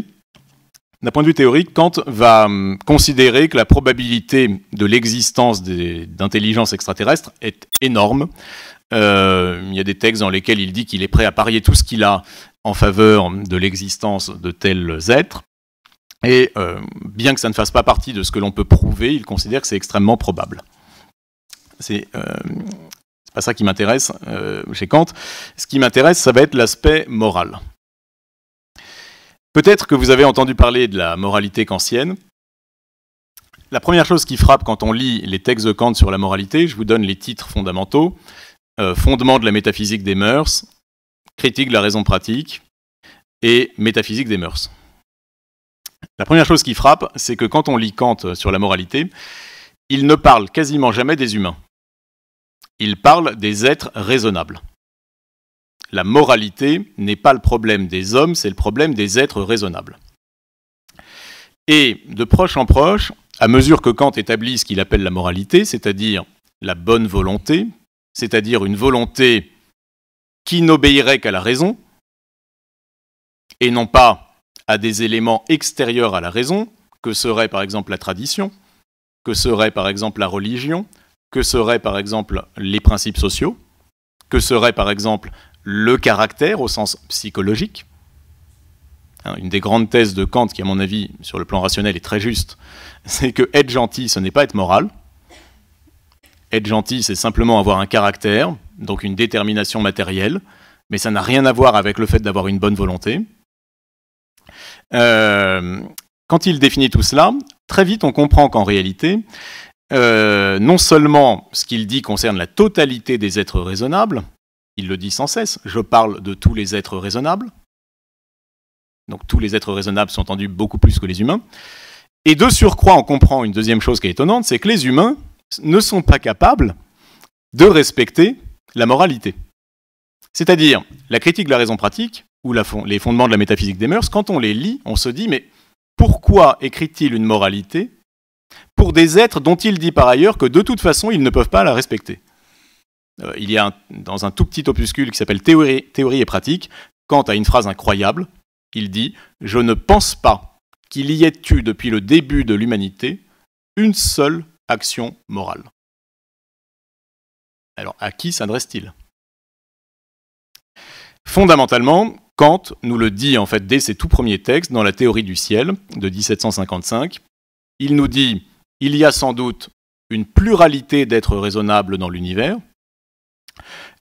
D'un point de vue théorique, Kant va considérer que la probabilité de l'existence d'intelligence extraterrestre est énorme. Il y a des textes dans lesquels il dit qu'il est prêt à parier tout ce qu'il a en faveur de l'existence de tels êtres. Et bien que ça ne fasse pas partie de ce que l'on peut prouver, il considère que c'est extrêmement probable. C'est pas ça qui m'intéresse chez Kant. Ce qui m'intéresse, ça va être l'aspect moral. Peut-être que vous avez entendu parler de la moralité kantienne. La première chose qui frappe quand on lit les textes de Kant sur la moralité, je vous donne les titres fondamentaux. Fondement de la métaphysique des mœurs, critique de la raison pratique et métaphysique des mœurs. La première chose qui frappe, c'est que quand on lit Kant sur la moralité, il ne parle quasiment jamais des humains. Il parle des êtres raisonnables. La moralité n'est pas le problème des hommes, c'est le problème des êtres raisonnables. Et de proche en proche, à mesure que Kant établit ce qu'il appelle la moralité, c'est-à-dire la bonne volonté, c'est-à-dire une volonté qui n'obéirait qu'à la raison, et non pas à des éléments extérieurs à la raison, que serait par exemple la tradition, que serait par exemple la religion, que seraient par exemple les principes sociaux, que serait par exemple le caractère au sens psychologique. Une des grandes thèses de Kant, qui à mon avis, sur le plan rationnel, est très juste, c'est que être gentil, ce n'est pas être moral. Être gentil, c'est simplement avoir un caractère, donc une détermination matérielle, mais ça n'a rien à voir avec le fait d'avoir une bonne volonté. Quand il définit tout cela, très vite on comprend qu'en réalité, non seulement ce qu'il dit concerne la totalité des êtres raisonnables, il le dit sans cesse, je parle de tous les êtres raisonnables, donc tous les êtres raisonnables sont entendus beaucoup plus que les humains, et de surcroît on comprend une deuxième chose qui est étonnante, c'est que les humains ne sont pas capables de respecter la moralité. C'est-à-dire, la critique de la raison pratique, ou les fondements de la métaphysique des mœurs, quand on les lit, on se dit, mais pourquoi écrit-il une moralité pour des êtres dont il dit par ailleurs que de toute façon, ils ne peuvent pas la respecter? Il y a dans un tout petit opuscule qui s'appelle Théorie et pratique, Kant a une phrase incroyable, il dit « Je ne pense pas qu'il y ait eu depuis le début de l'humanité une seule action morale. » Alors, à qui s'adresse-t-il? Fondamentalement, Kant nous le dit en fait dès ses tout premiers textes dans la théorie du ciel de 1755. Il nous dit il y a sans doute une pluralité d'êtres raisonnables dans l'univers,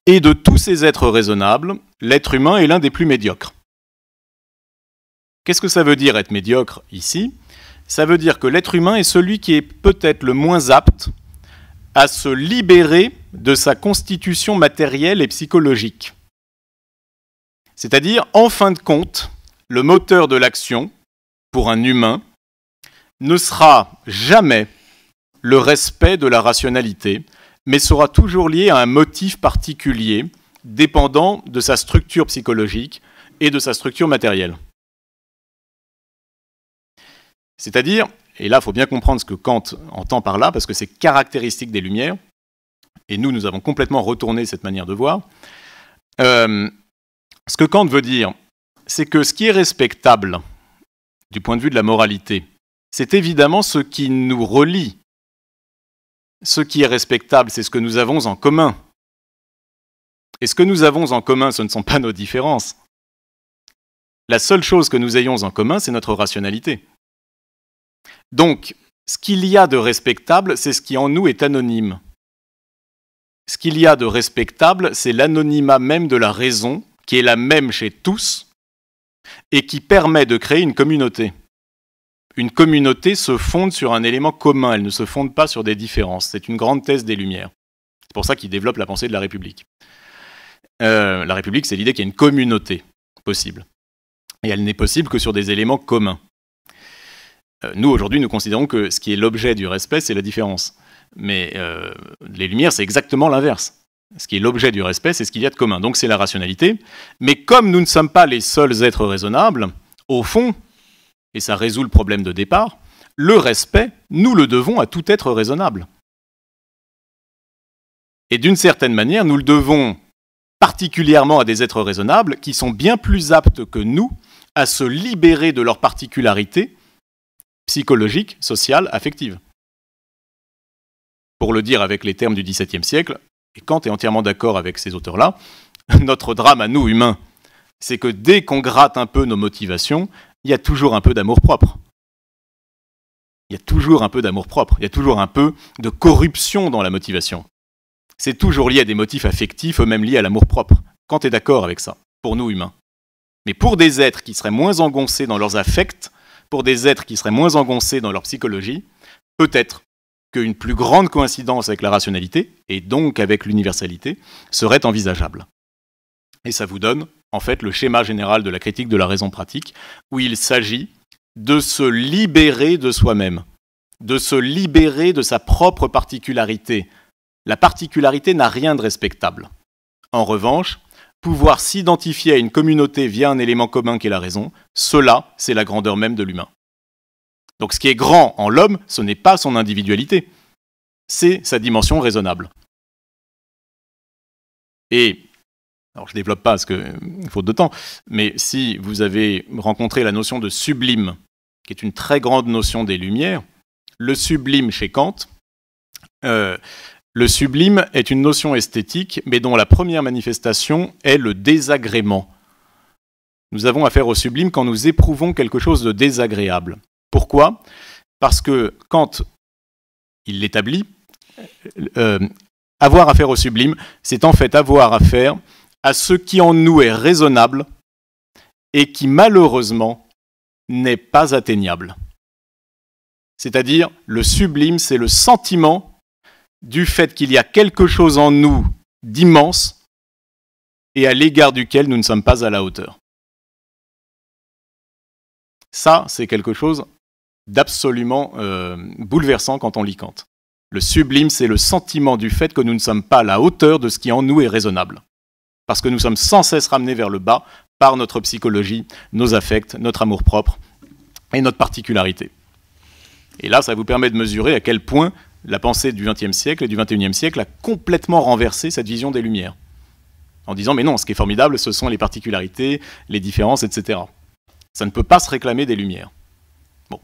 et de tous ces êtres raisonnables, l'être humain est l'un des plus médiocres. Qu'est-ce que ça veut dire être médiocre ici? Ça veut dire que l'être humain est celui qui est peut-être le moins apte à se libérer de sa constitution matérielle et psychologique. C'est-à-dire, en fin de compte, le moteur de l'action, pour un humain, ne sera jamais le respect de la rationalité, mais sera toujours lié à un motif particulier, dépendant de sa structure psychologique et de sa structure matérielle. C'est-à-dire, et là il faut bien comprendre ce que Kant entend par là, parce que c'est caractéristique des Lumières, et nous avons complètement retourné cette manière de voir. Ce que Kant veut dire, c'est que ce qui est respectable du point de vue de la moralité, c'est évidemment ce qui nous relie. Ce qui est respectable, c'est ce que nous avons en commun. Et ce que nous avons en commun, ce ne sont pas nos différences. La seule chose que nous ayons en commun, c'est notre rationalité. Donc, ce qu'il y a de respectable, c'est ce qui en nous est anonyme. Ce qu'il y a de respectable, c'est l'anonymat même de la raison, qui est la même chez tous, et qui permet de créer une communauté. Une communauté se fonde sur un élément commun, elle ne se fonde pas sur des différences. C'est une grande thèse des Lumières. C'est pour ça qu'il développe la pensée de la République. La République, c'est l'idée qu'il y a une communauté possible. Et elle n'est possible que sur des éléments communs. Nous, aujourd'hui, nous considérons que ce qui est l'objet du respect, c'est la différence. Mais les Lumières, c'est exactement l'inverse. Ce qui est l'objet du respect, c'est ce qu'il y a de commun. Donc c'est la rationalité. Mais comme nous ne sommes pas les seuls êtres raisonnables, au fond, et ça résout le problème de départ, le respect, nous le devons à tout être raisonnable. Et d'une certaine manière, nous le devons particulièrement à des êtres raisonnables qui sont bien plus aptes que nous à se libérer de leurs particularités psychologiques, sociales, affectives. Pour le dire avec les termes du XVIIe siècle, et Kant est entièrement d'accord avec ces auteurs-là, notre drame à nous, humains, c'est que dès qu'on gratte un peu nos motivations, il y a toujours un peu d'amour-propre. Il y a toujours un peu d'amour-propre, il y a toujours un peu de corruption dans la motivation. C'est toujours lié à des motifs affectifs, eux-mêmes liés à l'amour-propre. Kant est d'accord avec ça, pour nous, humains. Mais pour des êtres qui seraient moins engoncés dans leurs affects, pour des êtres qui seraient moins engoncés dans leur psychologie, peut-être qu'une plus grande coïncidence avec la rationalité, et donc avec l'universalité, serait envisageable. Et ça vous donne, en fait, le schéma général de la critique de la raison pratique, où il s'agit de se libérer de soi-même, de se libérer de sa propre particularité. La particularité n'a rien de respectable. En revanche, pouvoir s'identifier à une communauté via un élément commun qu'est la raison, cela, c'est la grandeur même de l'humain. Donc ce qui est grand en l'homme, ce n'est pas son individualité, c'est sa dimension raisonnable. Et, alors je ne développe pas parce qu'il faut de temps, mais si vous avez rencontré la notion de sublime, qui est une très grande notion des Lumières, le sublime chez Kant, le sublime est une notion esthétique, mais dont la première manifestation est le désagrément. Nous avons affaire au sublime quand nous éprouvons quelque chose de désagréable. Pourquoi ? Parce que Kant, il l'établit, avoir affaire au sublime, c'est en fait avoir affaire à ce qui en nous est raisonnable et qui malheureusement n'est pas atteignable. C'est-à-dire, le sublime, c'est le sentiment du fait qu'il y a quelque chose en nous d'immense et à l'égard duquel nous ne sommes pas à la hauteur. Ça, c'est quelque chose d'absolument bouleversant quand on lit Kant. Le sublime, c'est le sentiment du fait que nous ne sommes pas à la hauteur de ce qui en nous est raisonnable. Parce que nous sommes sans cesse ramenés vers le bas par notre psychologie, nos affects, notre amour-propre et notre particularité. Et là, ça vous permet de mesurer à quel point la pensée du XXe siècle et du XXIe siècle a complètement renversé cette vision des Lumières. En disant, mais non, ce qui est formidable, ce sont les particularités, les différences, etc. Ça ne peut pas se réclamer des Lumières. Bon,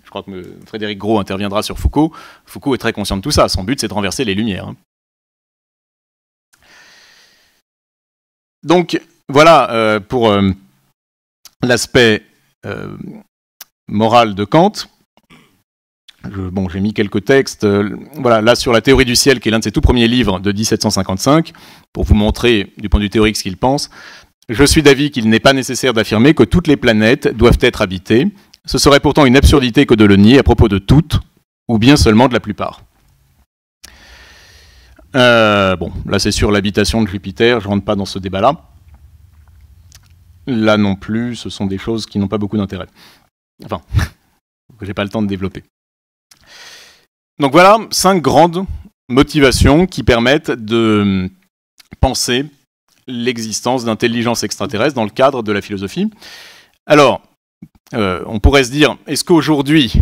je crois que Frédéric Gros interviendra sur Foucault. Foucault est très conscient de tout ça. Son but, c'est de renverser les Lumières. Donc, voilà pour l'aspect moral de Kant. J'ai mis quelques textes. Voilà, là, sur la théorie du ciel, qui est l'un de ses tout premiers livres de 1755, pour vous montrer, du point de vue théorique, ce qu'il pense. Je suis d'avis qu'il n'est pas nécessaire d'affirmer que toutes les planètes doivent être habitées. Ce serait pourtant une absurdité que de le nier à propos de toutes, ou bien seulement de la plupart. Là c'est sur l'habitation de Jupiter, je ne rentre pas dans ce débat-là. Là non plus, ce sont des choses qui n'ont pas beaucoup d'intérêt. Enfin, que j'ai pas le temps de développer. Donc voilà, 5 grandes motivations qui permettent de penser l'existence d'intelligence extraterrestre dans le cadre de la philosophie. Alors, on pourrait se dire, est-ce qu'aujourd'hui,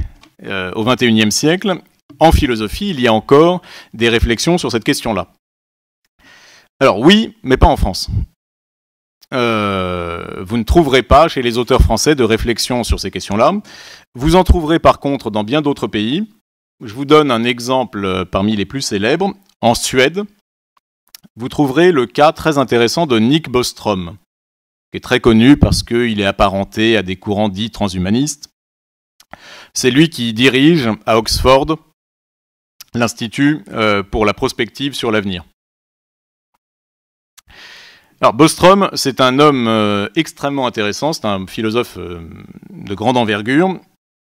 au XXIe siècle, en philosophie, il y a encore des réflexions sur cette question-là? Alors oui, mais pas en France. Vous ne trouverez pas chez les auteurs français de réflexions sur ces questions-là. Vous en trouverez par contre dans bien d'autres pays. Je vous donne un exemple parmi les plus célèbres. En Suède, vous trouverez le cas très intéressant de Nick Bostrom, qui est très connu parce qu'il est apparenté à des courants dits transhumanistes. C'est lui qui dirige à Oxford l'Institut pour la prospective sur l'avenir. Alors Bostrom, c'est un homme extrêmement intéressant, c'est un philosophe de grande envergure.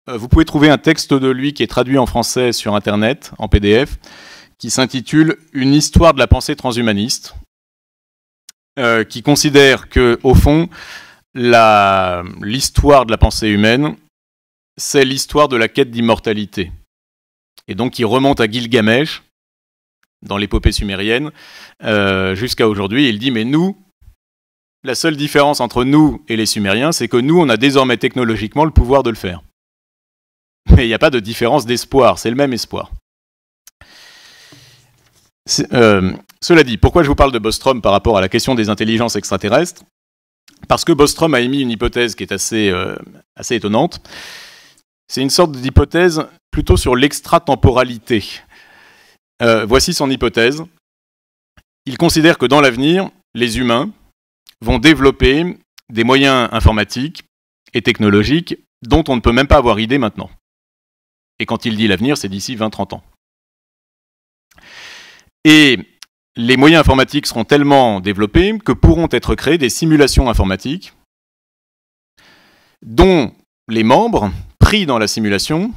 Vous pouvez trouver un texte de lui qui est traduit en français sur Internet, en PDF, qui s'intitule « Une histoire de la pensée transhumaniste », qui considère que, au fond, l'histoire de la pensée humaine c'est l'histoire de la quête d'immortalité. Et donc qui remonte à Gilgamesh, dans l'épopée sumérienne, jusqu'à aujourd'hui. Il dit, mais nous, la seule différence entre nous et les Sumériens, c'est que nous, on a désormais technologiquement le pouvoir de le faire. Mais il n'y a pas de différence d'espoir, c'est le même espoir. Cela dit, pourquoi je vous parle de Bostrom par rapport à la question des intelligences extraterrestres? Parce que Bostrom a émis une hypothèse qui est assez étonnante. C'est une sorte d'hypothèse plutôt sur l'extratemporalité. Voici son hypothèse. Il considère que dans l'avenir, les humains vont développer des moyens informatiques et technologiques dont on ne peut même pas avoir idée maintenant. Et quand il dit l'avenir, c'est d'ici 20-30 ans. Et les moyens informatiques seront tellement développés que pourront être créées des simulations informatiques dont les membres, pris dans la simulation,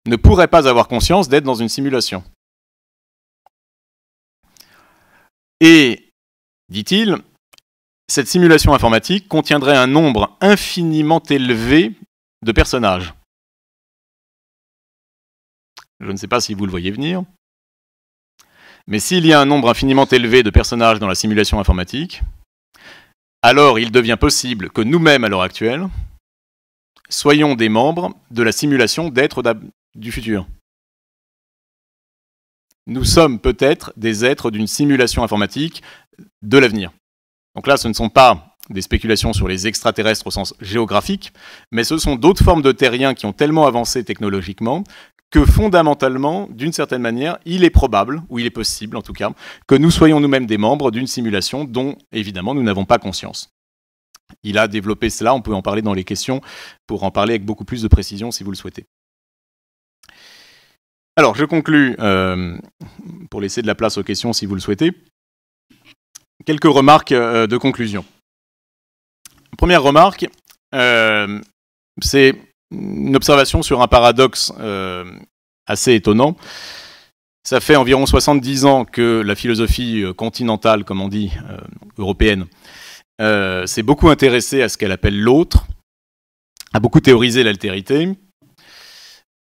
ne pourraient pas avoir conscience d'être dans une simulation. Et, dit-il, cette simulation informatique contiendrait un nombre infiniment élevé de personnages. Je ne sais pas si vous le voyez venir, mais s'il y a un nombre infiniment élevé de personnages dans la simulation informatique, alors il devient possible que nous-mêmes, à l'heure actuelle, soyons des membres de la simulation d'êtres du futur. Nous sommes peut-être des êtres d'une simulation informatique de l'avenir. Donc là, ce ne sont pas des spéculations sur les extraterrestres au sens géographique, mais ce sont d'autres formes de terriens qui ont tellement avancé technologiquement que fondamentalement, d'une certaine manière, il est probable, ou il est possible en tout cas, que nous soyons nous-mêmes des membres d'une simulation dont, évidemment, nous n'avons pas conscience. Il a développé cela, on peut en parler dans les questions, pour en parler avec beaucoup plus de précision si vous le souhaitez. Alors, je conclus, pour laisser de la place aux questions si vous le souhaitez. Quelques remarques de conclusion. Première remarque, c'est une observation sur un paradoxe assez étonnant. Ça fait environ 70 ans que la philosophie continentale, comme on dit, européenne, s'est beaucoup intéressée à ce qu'elle appelle l'autre, a beaucoup théorisé l'altérité,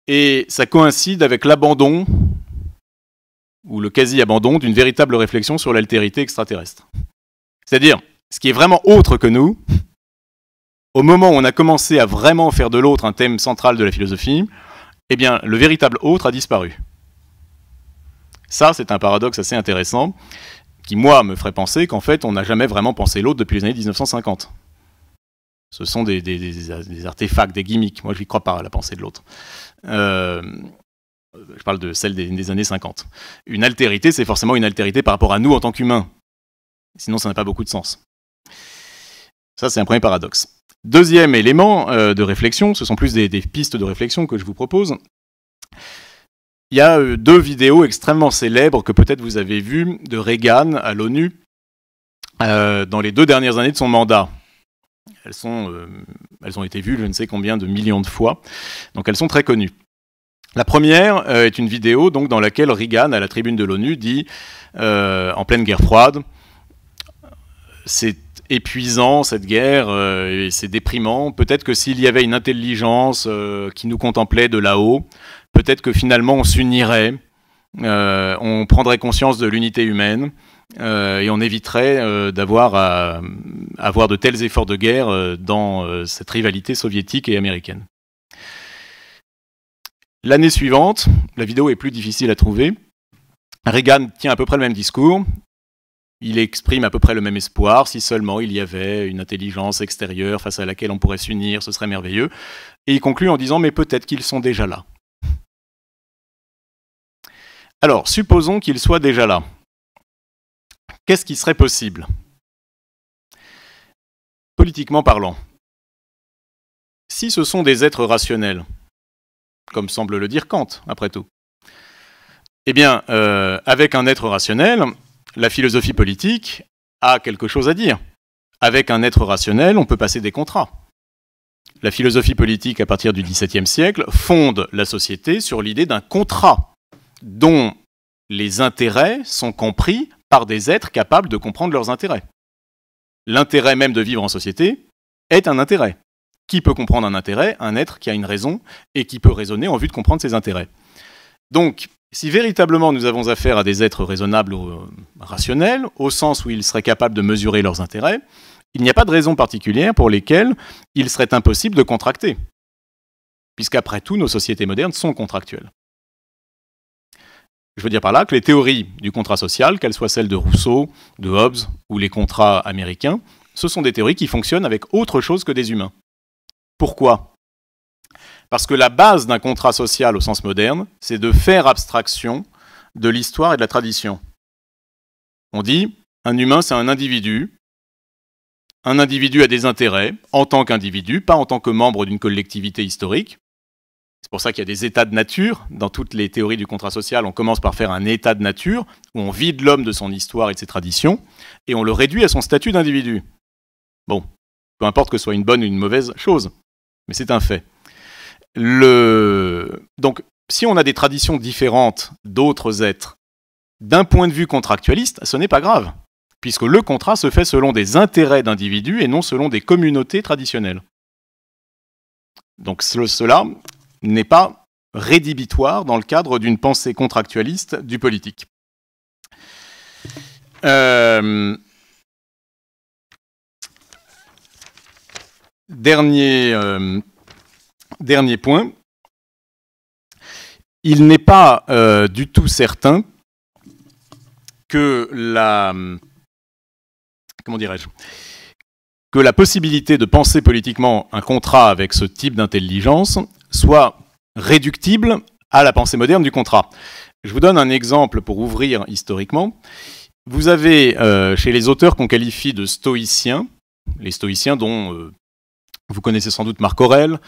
et ça coïncide avec l'abandon, ou le quasi-abandon, d'une véritable réflexion sur l'altérité extraterrestre. C'est-à-dire, ce qui est vraiment autre que nous, au moment où on a commencé à vraiment faire de l'autre un thème central de la philosophie, eh bien, le véritable autre a disparu. Ça, c'est un paradoxe assez intéressant, qui, moi, me ferait penser qu'en fait, on n'a jamais vraiment pensé l'autre depuis les années 1950. Ce sont des artefacts, des gimmicks. Moi, je n'y crois pas à la pensée de l'autre. Je parle de celle des années 50. Une altérité, c'est forcément une altérité par rapport à nous en tant qu'humains. Sinon, ça n'a pas beaucoup de sens. Ça, c'est un premier paradoxe. Deuxième élément de réflexion, ce sont plus des pistes de réflexion que je vous propose. Il y a deux vidéos extrêmement célèbres que peut-être vous avez vues de Reagan à l'ONU dans les 2 dernières années de son mandat. Elles ont été vues je ne sais combien de millions de fois, donc elles sont très connues. La première est une vidéo donc, dans laquelle Reagan, à la tribune de l'ONU, dit, en pleine guerre froide, c'est épuisant cette guerre, et c'est déprimant, peut-être que s'il y avait une intelligence qui nous contemplait de là-haut, peut-être que finalement on s'unirait, on prendrait conscience de l'unité humaine, et on éviterait d'avoir à avoir de tels efforts de guerre dans cette rivalité soviétique et américaine. L'année suivante, la vidéo est plus difficile à trouver, Reagan tient à peu près le même discours, il exprime à peu près le même espoir, si seulement il y avait une intelligence extérieure face à laquelle on pourrait s'unir, ce serait merveilleux, et il conclut en disant « mais peut-être qu'ils sont déjà là ». Alors, supposons qu'ils soient déjà là. Qu'est-ce qui serait possible? Politiquement parlant, si ce sont des êtres rationnels, comme semble le dire Kant, après tout, eh bien, avec un être rationnel, la philosophie politique a quelque chose à dire. Avec un être rationnel, on peut passer des contrats. La philosophie politique, à partir du XVIIe siècle, fonde la société sur l'idée d'un contrat dont les intérêts sont compris par des êtres capables de comprendre leurs intérêts. L'intérêt même de vivre en société est un intérêt. qui peut comprendre un intérêt? Un être qui a une raison et qui peut raisonner en vue de comprendre ses intérêts. Donc, si véritablement nous avons affaire à des êtres raisonnables ou rationnels, au sens où ils seraient capables de mesurer leurs intérêts, il n'y a pas de raison particulière pour lesquelles il serait impossible de contracter, puisqu'après tout, nos sociétés modernes sont contractuelles. Je veux dire par là que les théories du contrat social, qu'elles soient celles de Rousseau, de Hobbes ou les contrats américains, ce sont des théories qui fonctionnent avec autre chose que des humains. Pourquoi ? Parce que la base d'un contrat social au sens moderne, c'est de faire abstraction de l'histoire et de la tradition. On dit, un humain, c'est un individu. Un individu a des intérêts en tant qu'individu, pas en tant que membre d'une collectivité historique. C'est pour ça qu'il y a des états de nature. Dans toutes les théories du contrat social, on commence par faire un état de nature, où on vide l'homme de son histoire et de ses traditions, et on le réduit à son statut d'individu. Bon, peu importe que ce soit une bonne ou une mauvaise chose, mais c'est un fait. Donc, si on a des traditions différentes d'autres êtres, d'un point de vue contractualiste, ce n'est pas grave, puisque le contrat se fait selon des intérêts d'individus et non selon des communautés traditionnelles. Donc cela n'est pas rédhibitoire dans le cadre d'une pensée contractualiste du politique. Dernier point, il n'est pas du tout certain que que la possibilité de penser politiquement un contrat avec ce type d'intelligence soit réductible à la pensée moderne du contrat. Je vous donne un exemple pour ouvrir historiquement. Vous avez chez les auteurs qu'on qualifie de stoïciens, les stoïciens dont vous connaissez sans doute Marc Aurèle,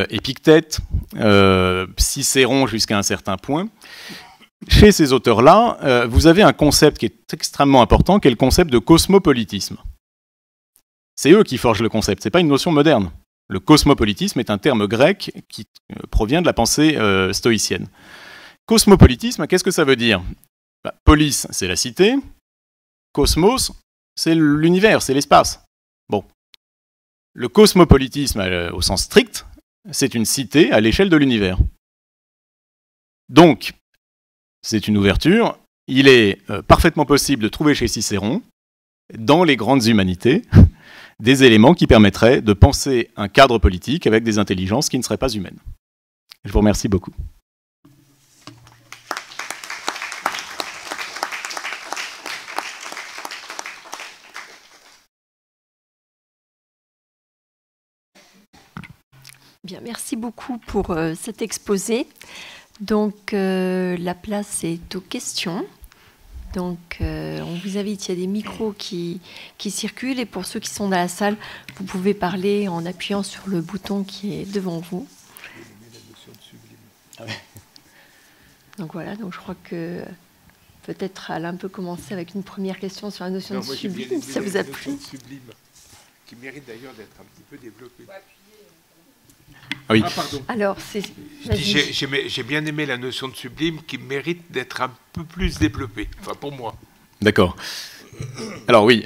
Épictète, Cicéron jusqu'à un certain point. Chez ces auteurs-là, vous avez un concept qui est extrêmement important, qui est le concept de cosmopolitisme. C'est eux qui forgent le concept, ce n'est pas une notion moderne. Le cosmopolitisme est un terme grec qui provient de la pensée stoïcienne. Cosmopolitisme, qu'est-ce que ça veut dire ? Polis, c'est la cité. Cosmos, c'est l'univers, c'est l'espace. Bon. Le cosmopolitisme, au sens strict, c'est une cité à l'échelle de l'univers. Donc, c'est une ouverture. Il est parfaitement possible de trouver chez Cicéron, dans les grandes humanités, des éléments qui permettraient de penser un cadre politique avec des intelligences qui ne seraient pas humaines. Je vous remercie beaucoup. Bien, merci beaucoup pour cet exposé. Donc, la place est aux questions. Donc, on vous invite, il y a des micros qui circulent. Et pour ceux qui sont dans la salle, vous pouvez parler en appuyant sur le bouton qui est devant vous. Donc voilà, donc je crois que peut-être Alain peut commencer avec une première question sur la notion de sublime. Ça vous a plu ? Sublime, qui mérite d'ailleurs d'être un petit peu développée. Ah oui. Pardon. Alors, j'ai bien aimé la notion de sublime qui mérite d'être un peu plus développée, enfin pour moi. D'accord. Alors oui,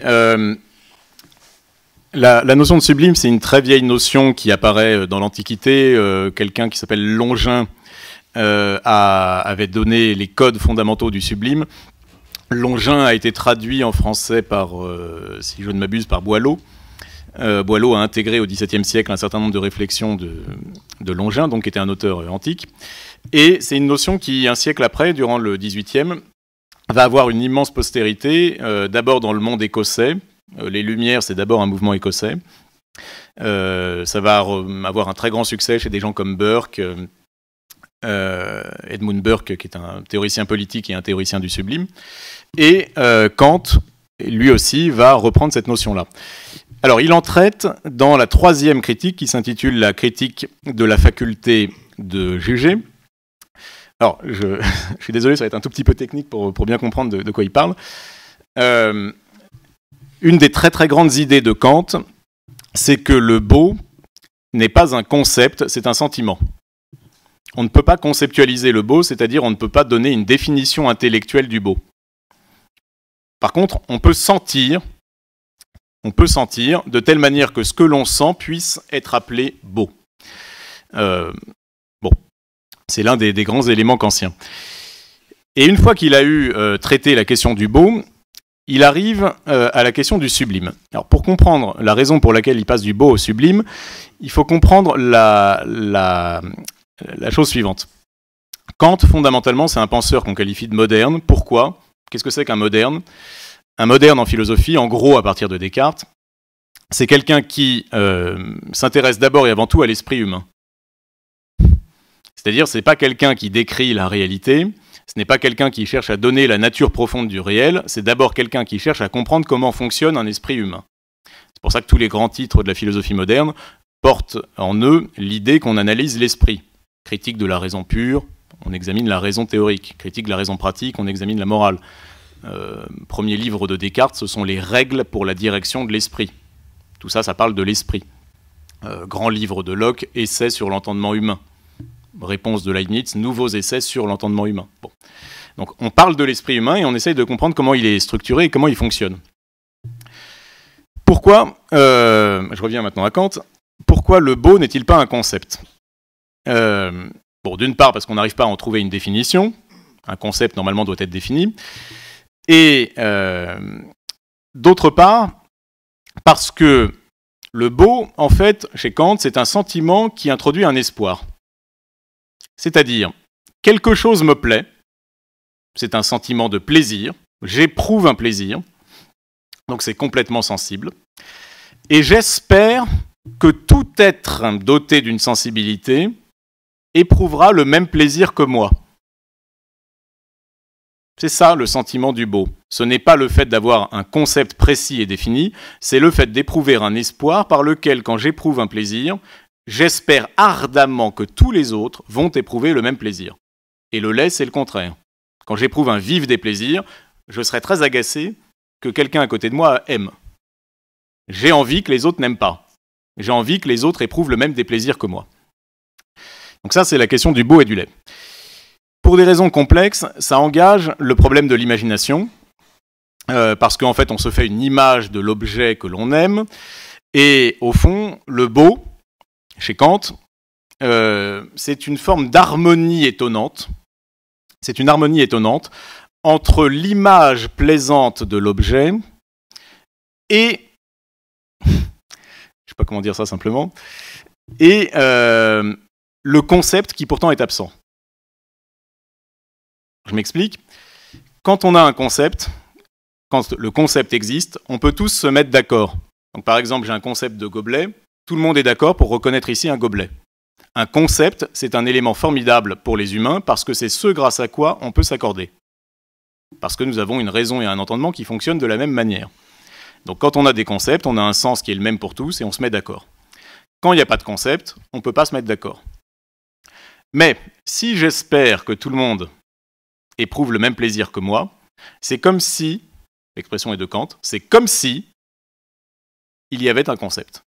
la notion de sublime, c'est une très vieille notion qui apparaît dans l'Antiquité. Quelqu'un qui s'appelle Longin avait donné les codes fondamentaux du sublime. Longin a été traduit en français par, si je ne m'abuse, par Boileau. Boileau a intégré au XVIIe siècle un certain nombre de réflexions de Longin, donc qui était un auteur antique. Et c'est une notion qui, un siècle après, durant le XVIIIe, va avoir une immense postérité, d'abord dans le monde écossais. Les Lumières, c'est d'abord un mouvement écossais. Ça va avoir un très grand succès chez des gens comme Burke, Edmund Burke, qui est un théoricien politique et un théoricien du sublime. Et Kant, lui aussi, va reprendre cette notion-là. Alors, il en traite dans la troisième critique qui s'intitule « La critique de la faculté de juger ». Alors, je suis désolé, ça va être un tout petit peu technique pour bien comprendre de quoi il parle. Une des très très grandes idées de Kant, c'est que le beau n'est pas un concept, c'est un sentiment. On ne peut pas conceptualiser le beau, c'est-à-dire on ne peut pas donner une définition intellectuelle du beau. Par contre, on peut sentir, on peut sentir, de telle manière que ce que l'on sent puisse être appelé beau. Bon, c'est l'un des grands éléments kantiens. Et une fois qu'il a eu traité la question du beau, il arrive à la question du sublime. Alors pour comprendre la raison pour laquelle il passe du beau au sublime, il faut comprendre la chose suivante. Kant, fondamentalement, c'est un penseur qu'on qualifie de moderne. Pourquoi ? Qu'est-ce que c'est qu'un moderne ? Un moderne en philosophie, en gros à partir de Descartes, c'est quelqu'un qui s'intéresse d'abord et avant tout à l'esprit humain. C'est-à-dire, ce n'est pas quelqu'un qui décrit la réalité, ce n'est pas quelqu'un qui cherche à donner la nature profonde du réel, c'est d'abord quelqu'un qui cherche à comprendre comment fonctionne un esprit humain. C'est pour ça que tous les grands titres de la philosophie moderne portent en eux l'idée qu'on analyse l'esprit. Critique de la raison pure, on examine la raison théorique. Critique de la raison pratique, on examine la morale. Premier livre de Descartes, ce sont les règles pour la direction de l'esprit. Tout ça, ça parle de l'esprit. Grand livre de Locke, Essai sur l'entendement humain. Réponse de Leibniz, nouveaux essais sur l'entendement humain. Bon. Donc on parle de l'esprit humain et on essaye de comprendre comment il est structuré et comment il fonctionne. Pourquoi, je reviens maintenant à Kant, pourquoi le beau n'est-il pas un concept ? Bon, d'une part parce qu'on n'arrive pas à en trouver une définition, un concept normalement doit être défini, et d'autre part parce que le beau, en fait, chez Kant, c'est un sentiment qui introduit un espoir. C'est-à-dire, quelque chose me plaît, c'est un sentiment de plaisir, j'éprouve un plaisir, donc c'est complètement sensible, et j'espère que tout être doté d'une sensibilité éprouvera le même plaisir que moi. C'est ça le sentiment du beau. Ce n'est pas le fait d'avoir un concept précis et défini, c'est le fait d'éprouver un espoir par lequel, quand j'éprouve un plaisir, j'espère ardemment que tous les autres vont éprouver le même plaisir. Et le laid, c'est le contraire. Quand j'éprouve un vif déplaisir, je serai très agacé que quelqu'un à côté de moi aime. J'ai envie que les autres n'aiment pas. J'ai envie que les autres éprouvent le même déplaisir que moi. Donc ça, c'est la question du beau et du laid. Pour des raisons complexes, ça engage le problème de l'imagination, parce qu'en fait, on se fait une image de l'objet que l'on aime, et au fond, le beau, chez Kant, c'est une forme d'harmonie étonnante. C'est une harmonie étonnante entre l'image plaisante de l'objet et, je ne sais pas comment dire ça simplement, et le concept qui pourtant est absent. Je m'explique. Quand on a un concept, quand le concept existe, on peut tous se mettre d'accord. Donc, par exemple, j'ai un concept de gobelet, tout le monde est d'accord pour reconnaître ici un gobelet. Un concept, c'est un élément formidable pour les humains parce que c'est ce grâce à quoi on peut s'accorder. Parce que nous avons une raison et un entendement qui fonctionnent de la même manière. Donc quand on a des concepts, on a un sens qui est le même pour tous et on se met d'accord. Quand il n'y a pas de concept, on ne peut pas se mettre d'accord. Mais si j'espère que tout le monde éprouve le même plaisir que moi, c'est comme si, l'expression est de Kant, c'est comme si il y avait un concept.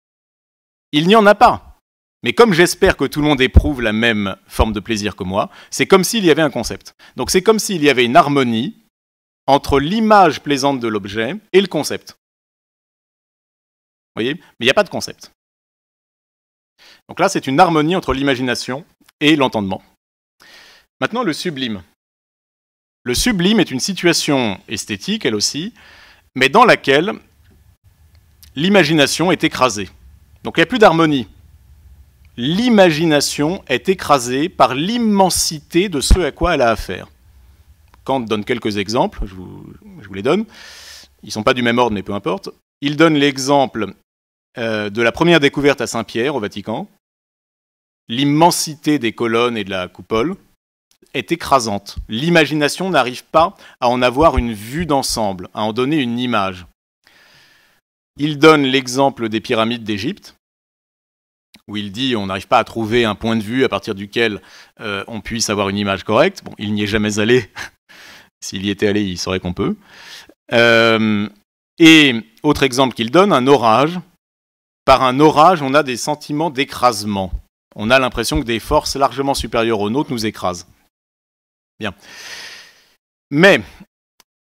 Il n'y en a pas. Mais comme j'espère que tout le monde éprouve la même forme de plaisir que moi, c'est comme s'il y avait un concept. Donc c'est comme s'il y avait une harmonie entre l'image plaisante de l'objet et le concept. Vous voyez ? Mais il n'y a pas de concept. Donc là, c'est une harmonie entre l'imagination et l'entendement. Maintenant, le sublime. Le sublime est une situation esthétique, elle aussi, mais dans laquelle l'imagination est écrasée. Donc il n'y a plus d'harmonie. L'imagination est écrasée par l'immensité de ce à quoi elle a affaire. Kant donne quelques exemples, je vous les donne. Ils ne sont pas du même ordre, mais peu importe. Il donne l'exemple de la première découverte à Saint-Pierre, au Vatican. L'immensité des colonnes et de la coupole est écrasante. L'imagination n'arrive pas à en avoir une vue d'ensemble, à en donner une image. Il donne l'exemple des pyramides d'Égypte, où il dit on n'arrive pas à trouver un point de vue à partir duquel on puisse avoir une image correcte. Bon, il n'y est jamais allé. S'il y était allé, il saurait qu'on peut. Et autre exemple qu'il donne, un orage. Par un orage, on a des sentiments d'écrasement. On a l'impression que des forces largement supérieures aux nôtres nous écrasent. Bien. Mais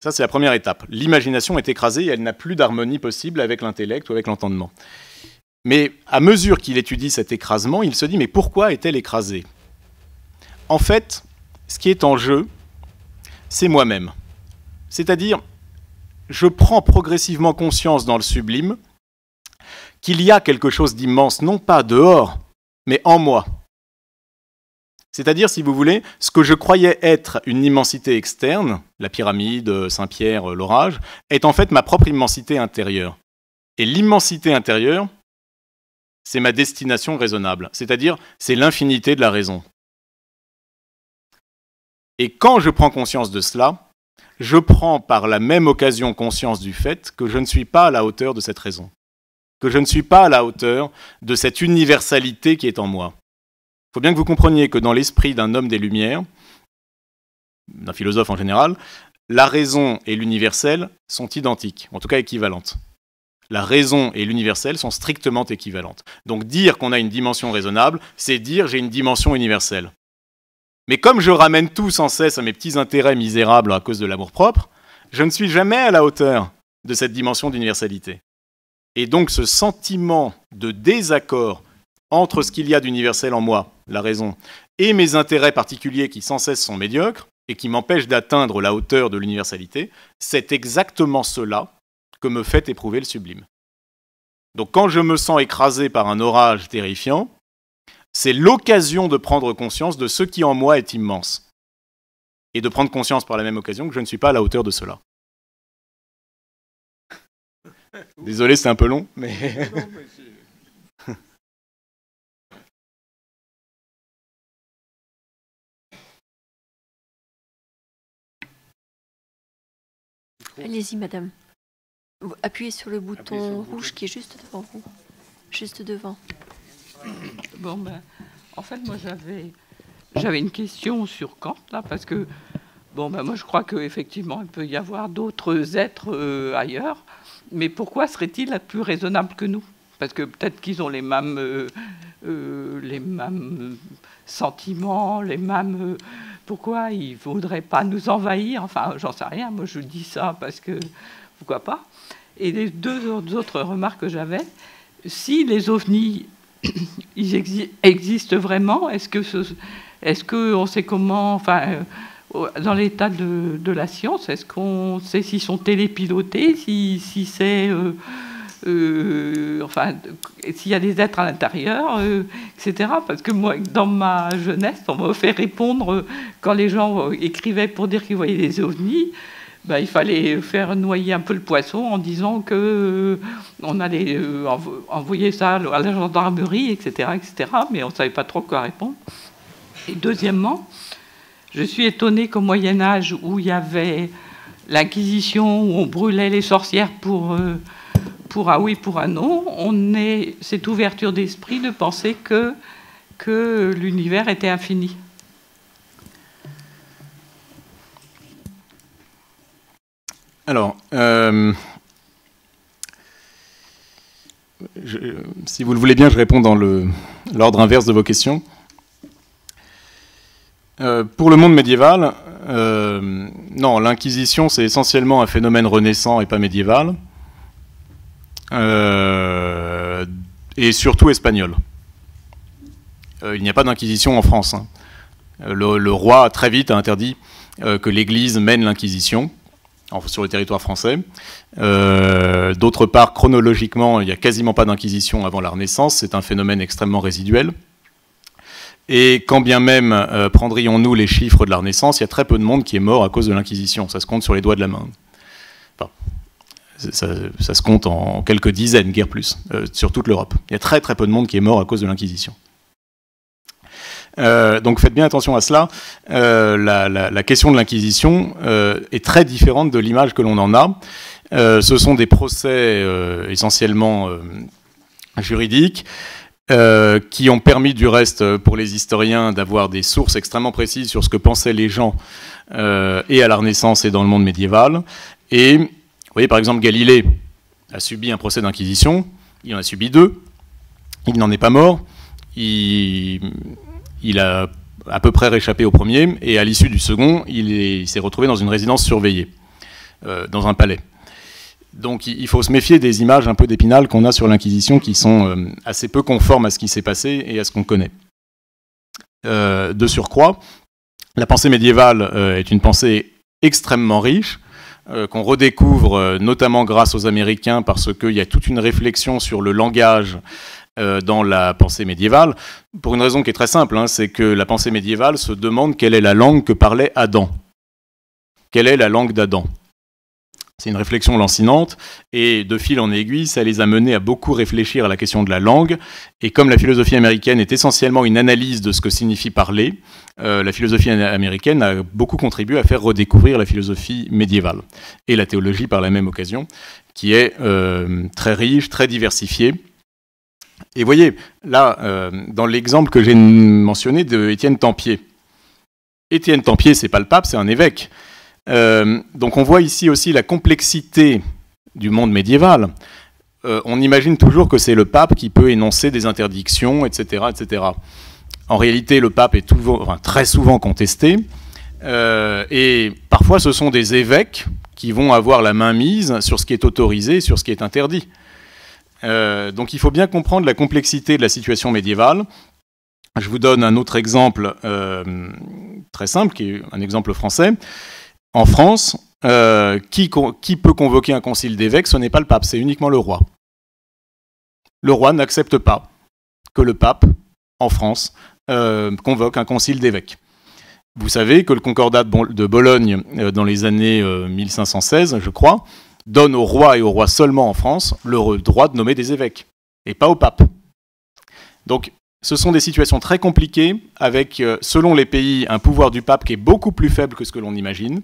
Ça, c'est la première étape. L'imagination est écrasée et elle n'a plus d'harmonie possible avec l'intellect ou avec l'entendement. Mais à mesure qu'il étudie cet écrasement, il se dit, mais pourquoi est-elle écrasée? En fait, ce qui est en jeu, c'est moi-même. C'est-à-dire, je prends progressivement conscience dans le sublime qu'il y a quelque chose d'immense, non pas dehors, mais en moi. C'est-à-dire, si vous voulez, ce que je croyais être une immensité externe, la pyramide, Saint-Pierre, l'orage, est en fait ma propre immensité intérieure. Et l'immensité intérieure, c'est ma destination raisonnable. C'est-à-dire, c'est l'infinité de la raison. Et quand je prends conscience de cela, je prends par la même occasion conscience du fait que je ne suis pas à la hauteur de cette raison. Que je ne suis pas à la hauteur de cette universalité qui est en moi. Il faut bien que vous compreniez que dans l'esprit d'un homme des Lumières, d'un philosophe en général, la raison et l'universel sont identiques, en tout cas équivalentes. La raison et l'universel sont strictement équivalentes. Donc dire qu'on a une dimension raisonnable, c'est dire j'ai une dimension universelle. Mais comme je ramène tout sans cesse à mes petits intérêts misérables à cause de l'amour-propre, je ne suis jamais à la hauteur de cette dimension d'universalité. Et donc ce sentiment de désaccord entre ce qu'il y a d'universel en moi, la raison, et mes intérêts particuliers qui sans cesse sont médiocres et qui m'empêchent d'atteindre la hauteur de l'universalité, c'est exactement cela que me fait éprouver le sublime. Donc quand je me sens écrasé par un orage terrifiant, c'est l'occasion de prendre conscience de ce qui en moi est immense. Et de prendre conscience par la même occasion que je ne suis pas à la hauteur de cela. Désolé, c'est un peu long, mais... Allez-y, madame. Appuyez sur le bouton rouge qui est juste devant vous. Juste devant. Bon, en fait, moi, j'avais une question sur Kant, là, parce que, moi, je crois qu'effectivement, il peut y avoir d'autres êtres ailleurs, mais pourquoi serait-il plus raisonnable que nous? Parce que peut-être qu'ils ont les mêmes sentiments, les mêmes... pourquoi ils ne voudraient pas nous envahir? Enfin, j'en sais rien, moi, je dis ça parce que... pourquoi pas? Et les deux autres remarques que j'avais, si les ovnis... ils existent vraiment? Est-ce qu'on sait comment, enfin, dans l'état de la science, est-ce qu'on sait s'ils sont télépilotés, si c'est, enfin, s'il y a des êtres à l'intérieur, etc. Parce que moi, dans ma jeunesse, on m'a fait répondre quand les gens écrivaient pour dire qu'ils voyaient des ovnis. Il fallait faire noyer un peu le poisson en disant que on allait envoyer ça à la gendarmerie, etc., etc. Mais on ne savait pas trop quoi répondre. Et deuxièmement, je suis étonnée qu'au Moyen-Âge, où il y avait l'Inquisition, où on brûlait les sorcières pour un oui, pour un non, on ait cette ouverture d'esprit de penser que l'univers était infini. Alors, si vous le voulez bien, je réponds dans l'ordre inverse de vos questions. Pour le monde médiéval, non, l'Inquisition, c'est essentiellement un phénomène renaissant et pas médiéval, et surtout espagnol. Il n'y a pas d'Inquisition en France. Hein. Le roi, très vite, a interdit que l'Église mène l'Inquisition sur le territoire français. D'autre part, chronologiquement, il n'y a quasiment pas d'inquisition avant la Renaissance. C'est un phénomène extrêmement résiduel. Et quand bien même prendrions-nous les chiffres de la Renaissance, il y a très peu de monde qui est mort à cause de l'Inquisition. Ça se compte sur les doigts de la main. Enfin, ça se compte en quelques dizaines, guère plus, sur toute l'Europe. Il y a très très peu de monde qui est mort à cause de l'Inquisition. Donc faites bien attention à cela. La question de l'Inquisition est très différente de l'image que l'on en a. Ce sont des procès essentiellement juridiques qui ont permis du reste pour les historiens d'avoir des sources extrêmement précises sur ce que pensaient les gens et à la Renaissance et dans le monde médiéval. Et vous voyez par exemple Galilée a subi un procès d'inquisition, il en a subi 2, il n'en est pas mort, il a à peu près réchappé au premier, et à l'issue du second, il s'est retrouvé dans une résidence surveillée. dans un palais. Donc il faut se méfier des images un peu d'Épinal qu'on a sur l'Inquisition qui sont assez peu conformes à ce qui s'est passé et à ce qu'on connaît. De surcroît, la pensée médiévale est une pensée extrêmement riche, qu'on redécouvre notamment grâce aux Américains parce qu'il y a toute une réflexion sur le langage dans la pensée médiévale, pour une raison qui est très simple, hein, c'est que la pensée médiévale se demande quelle est la langue que parlait Adam. Quelle est la langue d'Adam ? C'est une réflexion lancinante, et de fil en aiguille, ça les a menés à beaucoup réfléchir à la question de la langue, et comme la philosophie américaine est essentiellement une analyse de ce que signifie parler, la philosophie américaine a beaucoup contribué à faire redécouvrir la philosophie médiévale, et la théologie par la même occasion, qui est très riche, très diversifiée. Et voyez, là, dans l'exemple que j'ai mentionné de Étienne Tempier, Étienne Tempier, c'est pas le pape, c'est un évêque. Donc on voit ici aussi la complexité du monde médiéval. On imagine toujours que c'est le pape qui peut énoncer des interdictions, etc., etc. En réalité, le pape est très souvent contesté, et parfois ce sont des évêques qui vont avoir la main mise sur ce qui est autorisé et sur ce qui est interdit. Donc il faut bien comprendre la complexité de la situation médiévale. Je vous donne un autre exemple très simple, qui est un exemple français. En France, qui peut convoquer un concile d'évêques? Ce n'est pas le pape, c'est uniquement le roi. Le roi n'accepte pas que le pape, en France, convoque un concile d'évêques. Vous savez que le Concordat de Bologne, dans les années 1516, je crois, donne au roi et au roi seulement en France le droit de nommer des évêques, et pas au pape. Donc, ce sont des situations très compliquées, avec, selon les pays, un pouvoir du pape qui est beaucoup plus faible que ce que l'on imagine,